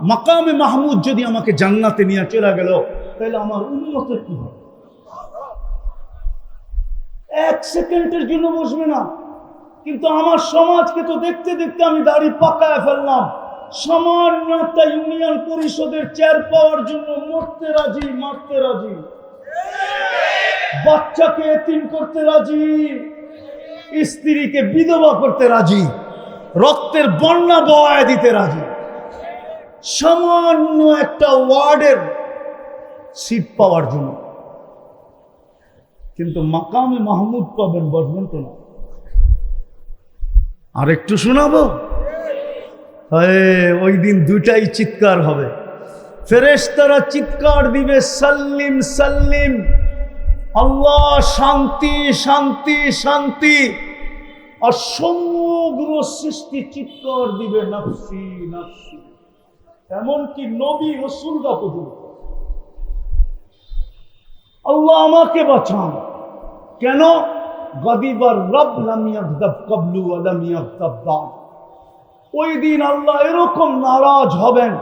মাকামে মাহমুদ যদি আমাকে জান্নাতে নিয়ে চলে গেল, তাহলে আমার উম্মতের কি হবে? 1 সেকেন্ডের জন্য বসবে না। কিন্তু আমার সমাজকে তো দেখতে দেখতে আমি দাড়ি পাকায় ফেললাম। সামান্য একটা ইউনিয়ন পরিষদের চেয়ার পাওয়ার জন্য মরতে রাজি, মারতে রাজি, বাচ্চাকে এতিম করতে রাজি, স্ত্রীকে বিধবা করতে রাজি, রক্তের বন্যা বয়ায় দিতে রাজি, সামান্য একটা ওয়ার্ডের সিট পাওয়ার জন্য। কিন্তু মাকামে মাহমুদ পাবেন, বসবেন তো না। আর একটু শোনাবো, ওই দিন 2টাই চিৎকার হবে, ফেরেশতারা চিৎকার দিবে, সাল্লিম সাল্লিম, আল্লাহ শান্তি শান্তি শান্তি। আর সমগ্র সৃষ্টি চিৎকার দিবে, নফসি নফসি। এমনকি নবী রাসূলরা পর্যন্ত, আল্লাহ আমাকে বাঁচান। কেন? গাদিবার রব লাম ইয়াগদাব ক্বাবলু ওয়া লাম ইয়াগদাব বা'দ। ওই দিন আল্লাহ এরকম নারাজ হবেন,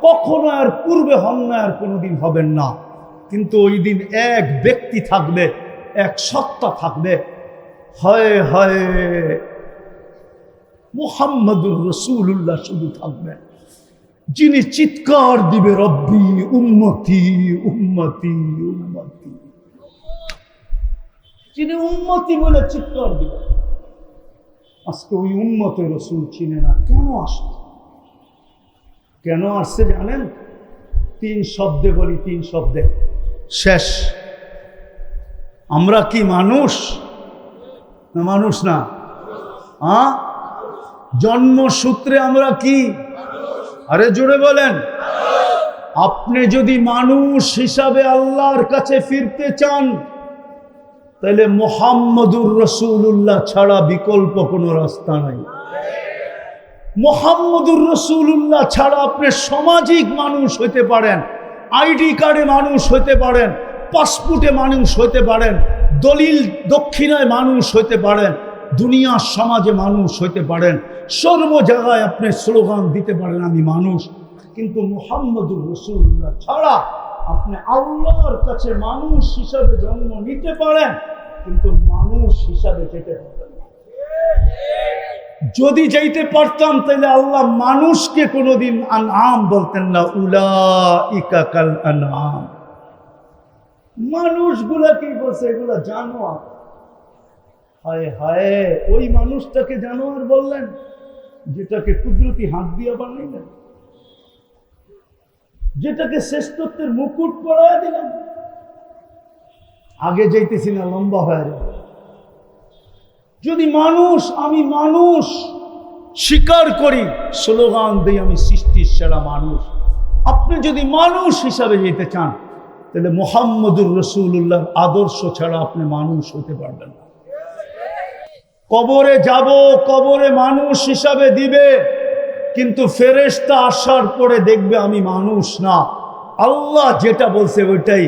কখনো আর পূর্বে হন না, আর কোনোদিন হবেন না। কিন্তু ওই দিন এক ব্যক্তি থাকবে, এক সত্তা থাকবে, হায় হায়, মুহাম্মদুর রাসূলুল্লাহ শুধু থাকবেন, যিনি চিৎকার দিবে, রব্বি উম্মতি উম্মতি উম্মতি, যিনি উম্মতি বলে চিৎকার দিবে। আজকে ওই উম্মতে রসুল চিনে না। কেন আসছে? কেন আসছে জানেন? 3 শব্দে বলি, 3 শব্দে শেষ। আমরা কি মানুষ না? মানুষ না, জন্মসূত্রে আমরা কি? আরে জোরে বলেন। আপনি যদি মানুষ হিসাবে আল্লাহর কাছে ফিরতে চান, তাহলে মুহাম্মদুর রাসূলুল্লাহ ছাড়া বিকল্প কোনো রাস্তা নাই। মুহাম্মদুর রাসূলুল্লাহ ছাড়া আপনি সামাজিক মানুষ হইতে পারেন, আইডি কার্ডে মানুষ হইতে পারেন, পাসপোর্টে মানুষ হইতে পারেন, দলিল দক্ষিণায় মানুষ হইতে পারেন, দুনিয়ার সমাজে মানুষ হইতে পারেন, সর্ব জায়গায় আপনি স্লোগান দিতে পারেন আমি মানুষ। কিন্তু মুহাম্মদুর রাসূলুল্লাহ ছাড়া আপনি আল্লাহর কাছে মানুষ হিসাবে জন্ম নিতে পারেন, কিন্তু মানুষ হিসাবে যেতে পারবেন না। যদি যাইতে পারতাম, তাহলে আল্লাহ মানুষকে কোনোদিন আনআম বলতেন না, উলাইকা কাল আনআম। মানুষগুলা কি বলছে? এগুলা জানোয়ার। হায় হায়, ওই মানুষটাকে জানোয়ার বললেন যেটাকে কুদরতি হাত দিয়ে বানাইলেন, যেটাকে শ্রেষ্ঠত্বের মুকুট পরায় দিলেন। আগে যাইতেছি না, লম্বা হয়ে যাবে। যদি মানুষ, আমি মানুষ স্বীকার করি, স্লোগান দিই আমি সৃষ্টির সেরা মানুষ, আপনি যদি মানুষ হিসাবে যেতে চান, তাহলে মুহাম্মদুর রাসূলুল্লাহর আদর্শ ছাড়া আপনি মানুষ হতে পারবেন না। কবরে যাব, কবরে মানুষ হিসাবে দিবে, কিন্তু ফেরেশতা আসার পরে দেখবে আমি মানুষ না, আল্লাহ যেটা বলছে ওইটাই,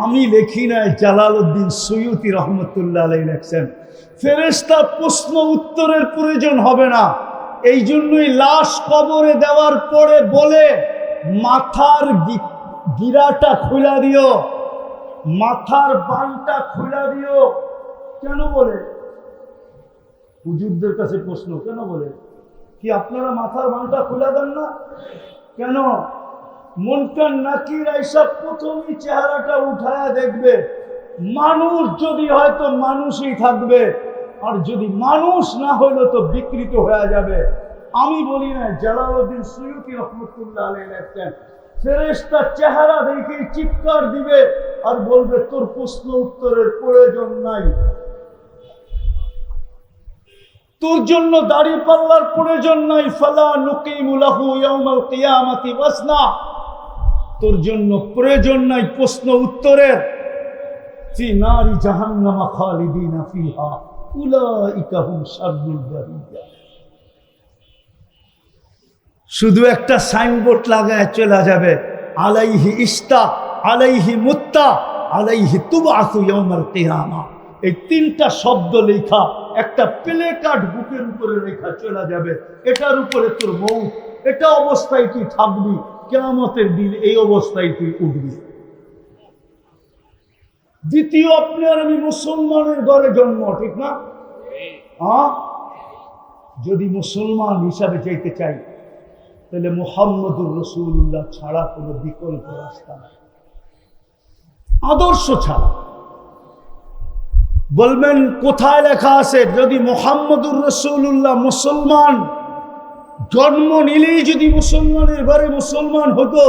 আমি লেখি নাই, জালালউদ্দিন সুয়ুতি রহমতুল্লাহ আলাইহি লেখছেন। ফেরেশতা প্রশ্ন উত্তরের প্রয়োজন হবে না, এই জন্যই লাশ কবরে দেওয়ার পরে বলে মাথার গিরাটা খুলা দিও, মাথার বানটা খুলা দিও। কেন বলে? হুজুরদের কাছে প্রশ্ন, কেন বলে? কি আপনারা মাথার বানটা খুলে দেন না কেন? মুনকার নাকির আইসা প্রথমেই চেহারাটা উঠায়া দেখবে, মানুষ যদি হয়তো মানুষই থাকবে, আর যদি মানুষ না হইলো তো বিকৃত হয়ে যাবে। আমি বলি না, জালালউদ্দিন সুয়ুতি রহমতুল্লাহ আলাইহি লেখছেন, ফেরেশতা চেহারা দেখে চিৎকার দিবে আর বলবে তোর প্রশ্ন উত্তরের প্রয়োজন নাই, তোর জন্য দাড়ি পাল্লার প্রয়োজন নাই। ফালা নুকিমু লাহু ইয়াউমাল কিয়ামাতি ওয়াজনা, তোর জন্য প্রয়োজন নাই প্রশ্ন উত্তরের। ফি নারি জাহান্নাম খালিদিনা ফিহা উলাইকা হুম শাররুল বারিয়া। শুধু একটা সাইনবোর্ড লাগায় চলে যাবে, আলাইহি ইস্তা, আলাইহি মুত্তা, আলাইহি তুবআসু ইয়াউমাল কিয়ামা। এই তিনটা শব্দ লেখা একটা প্লে কার্ড বুকের উপরে লেখা চলে যাবে, এটার উপরে তোর মৌত, এটা অবস্থায় তুই থাকবি, কিয়ামতের দিন এই অবস্থায় তুই উঠবি। দ্বিতীয়, আপনি আর আমি মুসলমানের ঘরে জন্ম, ঠিক না? যদি মুসলমান হিসাবে চাইতে চাই তাহলে মুহাম্মদুর রাসূলুল্লাহ ছাড়া কোনো বিকল্প রাস্তা নাই, আদর্শ ছাড়া। বলবেন কোথায় লেখা আছে? যদি মুহাম্মদুর রাসূলুল্লাহ মুসলমান জন্ম নিলেই যদি মুসলমানের ঘরে মুসলমান হতো,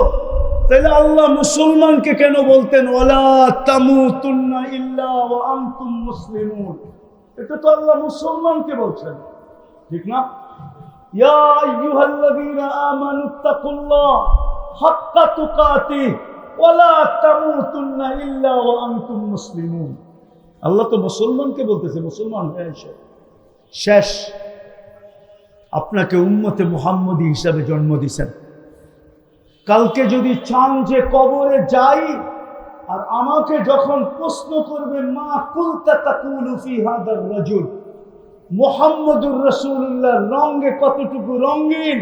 তাহলে আল্লাহ মুসলমানকে কেন বলতেন ওয়ালা তামুতুন্না ইল্লা ওয়া আনতুম মুসলিমুন? এটা তো আল্লাহ মুসলমানকে বলছেন, ঠিক না? ইয়া আইয়ুহাল্লাযীনা আমানুত্তাকুল্লাহ হাক্কা তুকাতিহি ওয়ালা তামুতুন্না ইল্লা ওয়া আনতুম মুসলিমুন। আল্লাহ তো মুসলমানকে বলতেছে মুসলমান হয়ে এসো। শেষ, আপনাকে উম্মতে মুহাম্মদী হিসাবে জন্ম দিয়েছেন। কালকে যদি চান যে কবরে যাই, আর আমাকে যখন প্রশ্ন করবে মা কুলতা তাকুলু ফি হাদার রাজুল, মুহাম্মদুর রাসূলুল্লাহর রঙে কতটুকু রঙিন,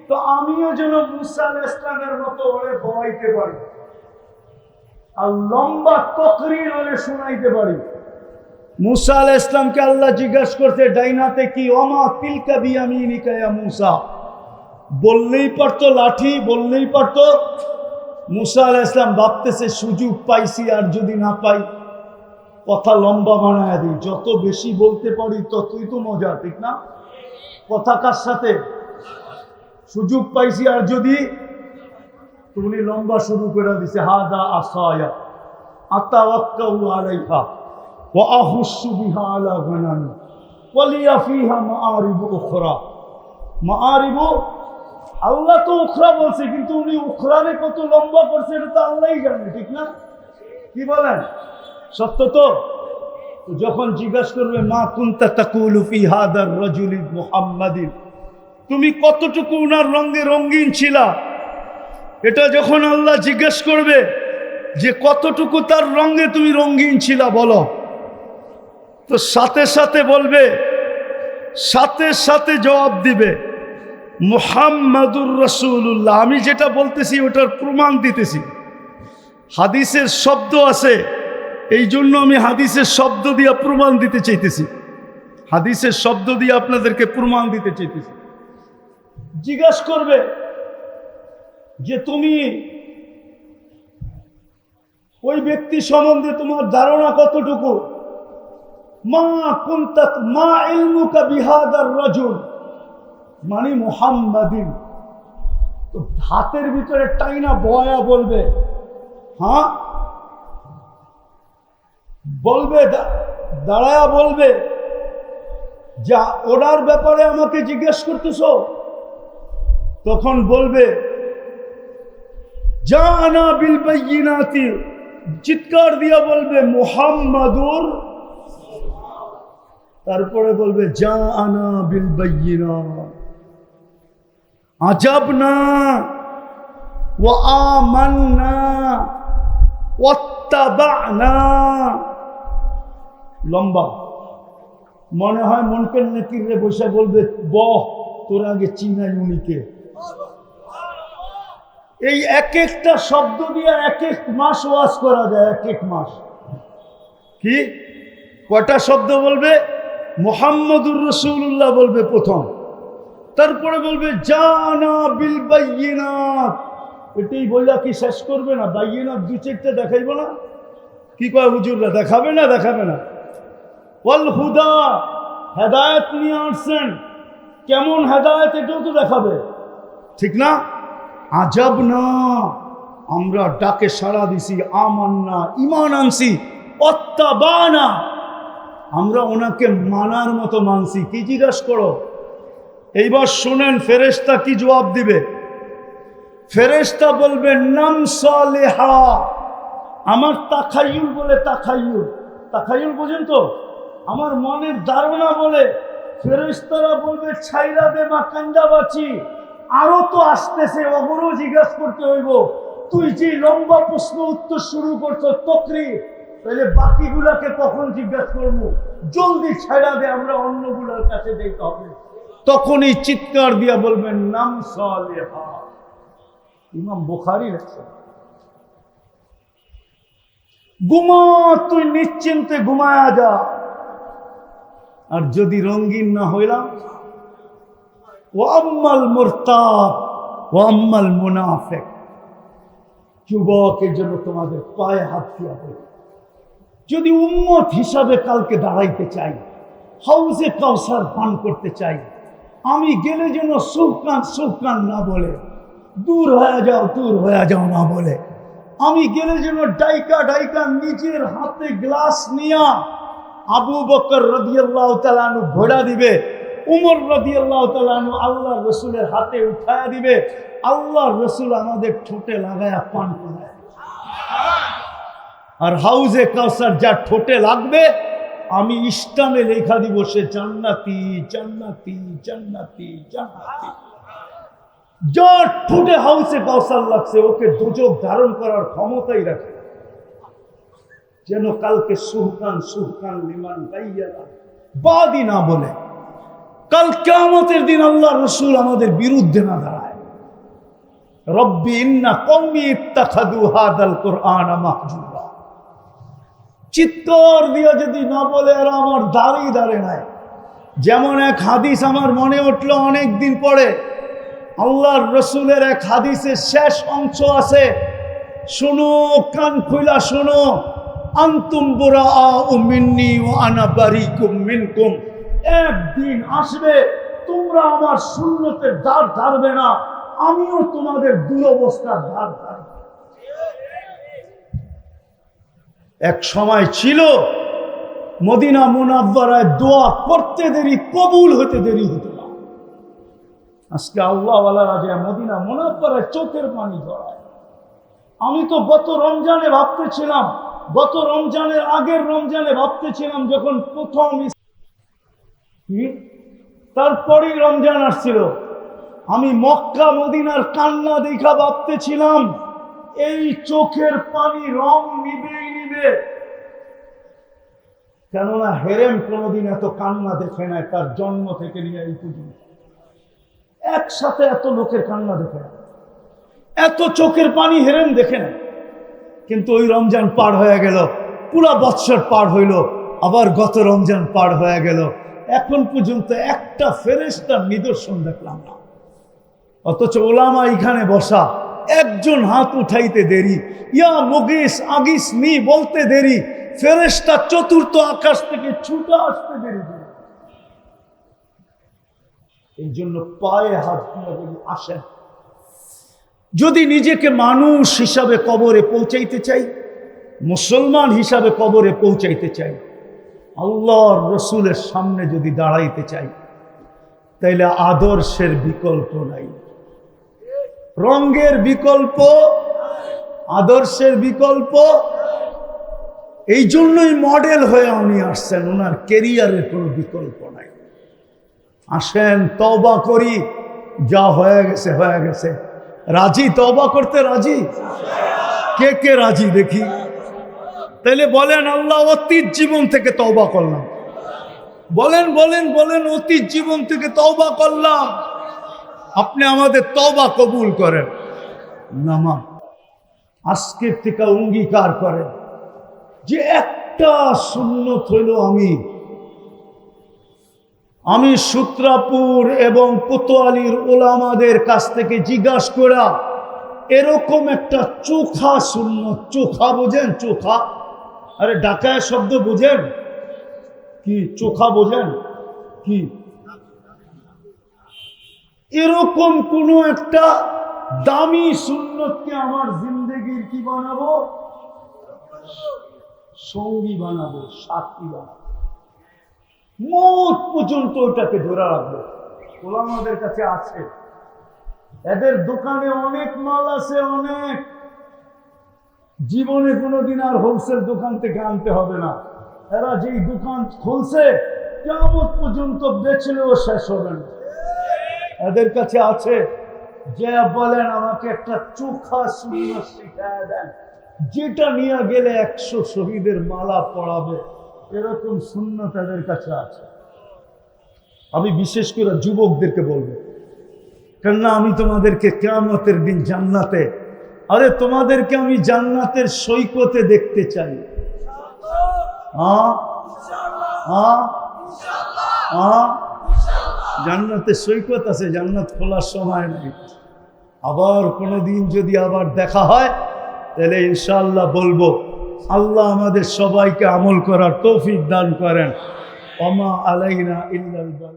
তো আমিও যেন মুসা আলাইহিস সালামের মতো ওরে বলাইতে পারি আর লম্বা তকরির ওরে শোনাইতে পারি। মুসা আলাইহিস সালামকে আল্লাহ জিজ্ঞাসা করতে, ডাইনাতে কি? ওমা তিলকা বিয়ামিনিকা ইয়া মুসা। বললেই পারতো লাঠি, বললেই পারতো। মুসা আলাইহিস সালাম ভাবতেছে সুযোগ পাইছি, আর যদি না পাই কথা লম্বা বানায় দিই, যত বেশি বলতে পারি ততই তো মজা, ঠিক না? কথা কার সাথে? সুযোগ পাইছি, আর যদি তুমি লম্বা শুরু করে দিছে, হাদা আসায়া আতাওয়াক্কাউ আলাইহা ওয়া আহুসু বিহা আলা গানামি ওয়া লিয়া ফিহা মাআরিবু উখরা। মাআরিবু, আল্লাহ তো উখরা বলছে, কিন্তু উনি উখরারে কত লম্বা করছে এটা তো আল্লাহই জানে, ঠিক না? কি বলেন? সত্য তো? যখন জিজ্ঞাসা করবে মা কুনতা তাকুলু ফি হাদার রাজুলি মুহাম্মাদিন, তুমি কতটুকু উনার রঙে রঙিন ছিলা, এটা যখন আল্লাহ জিজ্ঞেস করবে যে কতটুকু তার রঙে তুমি রঙিন ছিলা বলো, তো সাথে সাথে বলবে, সাথে সাথে জবাব দিবে মুহাম্মাদুর রাসূলুল্লাহ। আমি যেটা বলতেছি ওটার প্রমাণ দিতেছি, হাদিসের শব্দ আছে, এই জন্য আমি হাদিসের শব্দ দিয়ে প্রমাণ দিতে চাইতেছি, হাদিসের শব্দ দিয়ে আপনাদেরকে প্রমাণ দিতে চাইতেছি। জিজ্ঞাসা করবে যে তুমি ওই ব্যক্তি সম্বন্ধে তোমার ধারণা কতটুকু? মা কুনতা মা ইলমুকা বিহাদার রাজুল মানে মুহাম্মাদিন। তো হাতের ভিতরে টাইনা বয়া বলবে, হ্যাঁ বলবে, দাঁড়ায়া বলবে যা ওনার ব্যাপারে আমাকে জিজ্ঞেস করতেছ, তখন বলবে জানা বিল বাইয়িনাতি, চিৎকার দিয়া বলবে মুহাম্মাদুর, তারপরে বলবে জানা বিল বাইয়িনাত আজাবনা ওয়া আমান্না ওয়াত্তাবা'না। লম্বা, মনে হয় মনকের নেকিরে বসে বলবে বহ তোর আগে চিনাই উনিকে। এই এক একটা শব্দ দিয়ে এক এক মাস ওয়াজ করা যায়, এক এক মাস। কি কয়টা শব্দ বলবে? মুহাম্মদুর রাসূলুল্লাহ বলবে প্রথম, তারপরে বলবে জানা বিল বাইয়িনাত। এটাই বইলা কি শেষ করবে না? বাইয়িনাত দুই চারটা দেখাইব না? কি কয় হুজুররা, দেখাবে না? দেখাবে না। ওয়াল হুদা, হেদায়েত নিয়ে আসছেন, কেমন হেদায়েত এটাও তো দেখাবে, ঠিক না? আজাব না, আমরা ডাকে সাড়া দিছি, আমান্না ঈমান আনছি, ওয়াত্তাবা'না আমরা ওনাকে মানার মতো মানছি। কি জিজ্ঞাসা করো? এইবার শুনেন ফেরেশতা কি জবাব দিবে। ফেরেশতা বলবে নাম সালেহা। আমার তাখায়ুল বলে, তাখায়ুল, তাখায়ুল বোঝেন তো? আমার মনের ধারণা বলে ফেরেশতারা বলবে ছাইরা দে মা কান্দা বাঁচি, আরো তো আসতেছে, ওগুলো জিজ্ঞাসা করতে হইব। তুই যে লম্বা প্রশ্ন উত্তর শুরু করছো তকরি, তাহলে বাকিগুলাকে কখন জিজ্ঞাসা করবো? জলদি ছাইরা দে, আমরা অন্যগুলোর কাছে যেতে হবে। তখনই চিৎকার দিয়া বলবেন নাম সালেহা। ইমাম বুখারী লেখছেন, ঘুমা, তুই নিশ্চিন্তে ঘুমায়া যা। আর যদি রঙিন না হইলাম, ও আম্মাল মুরতাব ও আম্মাল মুনাফিক, যুবকের জন্য তোমাদের পায়ে হাত দিয়া বলি, যদি উম্মত হিসাবে কালকে দাঁড়াইতে চাই, হাউজে কাউসার পান করতে চাই, আমি গেলে যেন সুফকান সুফকান না বলে, দূর হয়ে যাও দূর হয়ে যাও না বলে, আমি গেলে যেন ডাইকা ডাইকা নিজের হাতে গ্লাস নিয়া আবু বকর রাদিয়াল্লাহু তাআলা আনহু ভোড়া দিবে, উমর রাদিয়াল্লাহু তাআলা আনহু আল্লাহর রাসূলের হাতে উঠায়া দিবে, আল্লাহর রাসূল আমাদের ঠোঁটে লাগায়া পান করায়। আর হাউজে কাউসার যা ঠোঁটে লাগবে আমি ইস্টামে লেখা দিব সে জান্নাতি জান্নাতি জান্নাতি জান্নাতি। যার ঠোঁটে হাউজে কাউসার লাগছে ওকে দুজক ধারণ করার ক্ষমতাই রাখে, যেন কালকে সুহকান সুহকান লিমান গাইয়ালা বাদি না বলে, কাল কিয়ামতের দিন আল্লাহ রাসূল আমাদের বিরুদ্ধে না দাঁড়ায়। রব্বি ইন্না কওমি ইত্তাখাযু হাদাল কুরআনা মাহজুরা। চিৎকার দিয়ে যদি না বলে আর আমার দাঁড়িয়ে দাঁড়ে নাই। যেমন এক হাদিস আমার মনে উঠলো অনেক দিন পরে, আল্লাহর রাসূলের এক হাদিসের শেষ অংশ আছে, শুনো, কান খুলা শুনো। আনতুম বুরাআউ মিন্নি ওয়া আনা বারিকুম মিনকুম। একদিন আসবে তোমরা আমার সুন্নতের দ্বার ধারবে না, আমিও তোমাদের দুরবস্থার দ্বার ধারব। এক সময় ছিল মদিনা মুনাওয়ারায় দোয়া করতে দেরি, কবুল হতে দেরি হতো না। আজকে আল্লাহওয়ালারা যে মদিনা মুনাওয়ারায় চোখের পানি ঝরায়। আমি তো গত রমজানে ভাবতেছিলাম, গত রমজানের আগের রমজানে ভাবতেছিলাম, যখন প্রথম তারপরেই রমজান আসছিল, আমি মক্কা মদিনার কান্না দেখা ভাবতেছিলাম এই চোখের পানি রং নিবেই নিবে। কেননা হেরেম কোনোদিন এত কান্না দেখে নাই তার জন্ম থেকে নিয়ে এই পর্যন্ত। একসাথে এত লোকের কান্না দেখে না, এত চোখের পানি হেরেম দেখে না। কিন্তু ওই রমজান পার হয়ে গেল, পুরা বৎসর পার হইল, আবার গত রমজান পার হয়ে গেল, এখন পর্যন্ত একটা ফেরেশতার নিদর্শন দেখলাম না। অথচ ওলামা এখানে বসা, একজন হাত উঠাইতে দেরি, ইয়া মুগিস আগিস নি বলতে দেরি, ফেরেশতা চতুর্থ আকাশ থেকে ছুটে আসতে দেরি। এই জন্য পায়ে হাত দিয়ে বলি, আসেন, যদি নিজেকে মানুষ হিসাবে কবরে পৌঁছাইতে চাই, মুসলমান হিসাবে কবরে পৌঁছাইতে চাই, আল্লাহর রাসূলের সামনে যদি দাঁড়াইতে চাই, তাইলে আদর্শের বিকল্প নাই, রঙের বিকল্প, আদর্শের বিকল্প। এই জন্যই মডেল হয়ে উনি আসছেন, ওনার কেরিয়ারের কোনো বিকল্প নাই। আসেন তওবা করি, যা হয়ে গেছে হয়ে গেছে, রাজি? তওবা করতে রাজি? কে কে রাজি দেখি? তাহলে বলেন, আল্লাহ অতীত জীবন থেকে তওবা করলাম। বলেন বলেন বলেন, অতীত জীবন থেকে তওবা করলাম। আপনি আমাদের তওবা কবুল করেন। নামাজ আজকের থেকে অঙ্গীকার করেন যে একটা সুন্নত হইল আমি সূত্রাপুর এবং কোতোয়ালির ওলামাদের কাছ থেকে জিজ্ঞাসা করা এরকম একটা চোখা সুন্নত। চোখা বোঝেন? চোখা, আরে ঢাকায় শব্দ বোঝেন কি? চোখা বোঝেন কি? এরকম কোন একটা দামি সুন্নতকে আমার জিন্দেগির কি বানাবো? সঙ্গী বানাবো, সাথী বানাবো, মৌত পর্যন্ত ওটাকে ধরে রাখবো। ওলামাদের কাছে আছে, এদের দোকানে অনেক মাল আছে, অনেক। জীবনে কোনোদিন আর হোলসেল দোকান থেকে আনতে হবে না। এরা যেই দোকান খুলছে কিয়ামত পর্যন্ত বেচলেও শেষ হবে না। এদের কাছে আছে, যে বলেন আমাকে একটা চোখা সুন্নাত শিখায় দেন, যেটা নিয়ে গেলে 100 শহীদের মালা পড়াবে, এরকম সুন্নাত এদের কাছে আছে। আমি বিশেষ করে যুবকদেরকে বলবো, কেননা আমি তোমাদেরকে কিয়ামতের দিন জান্নাতে, আরে তোমাদেরকে আমি জান্নাতের সৈকতে দেখতে চাই। জান্নাতের সৈকত আছে, জান্নাত খোলার সময় নেই। আবার কোনোদিন যদি আবার দেখা হয় তাহলে ইনশাআল্লাহ বলবো। আল্লাহ আমাদের সবাইকে আমল করার তৌফিক দান করেন। ওমা আলাইনা ইল্লাল বালাগ।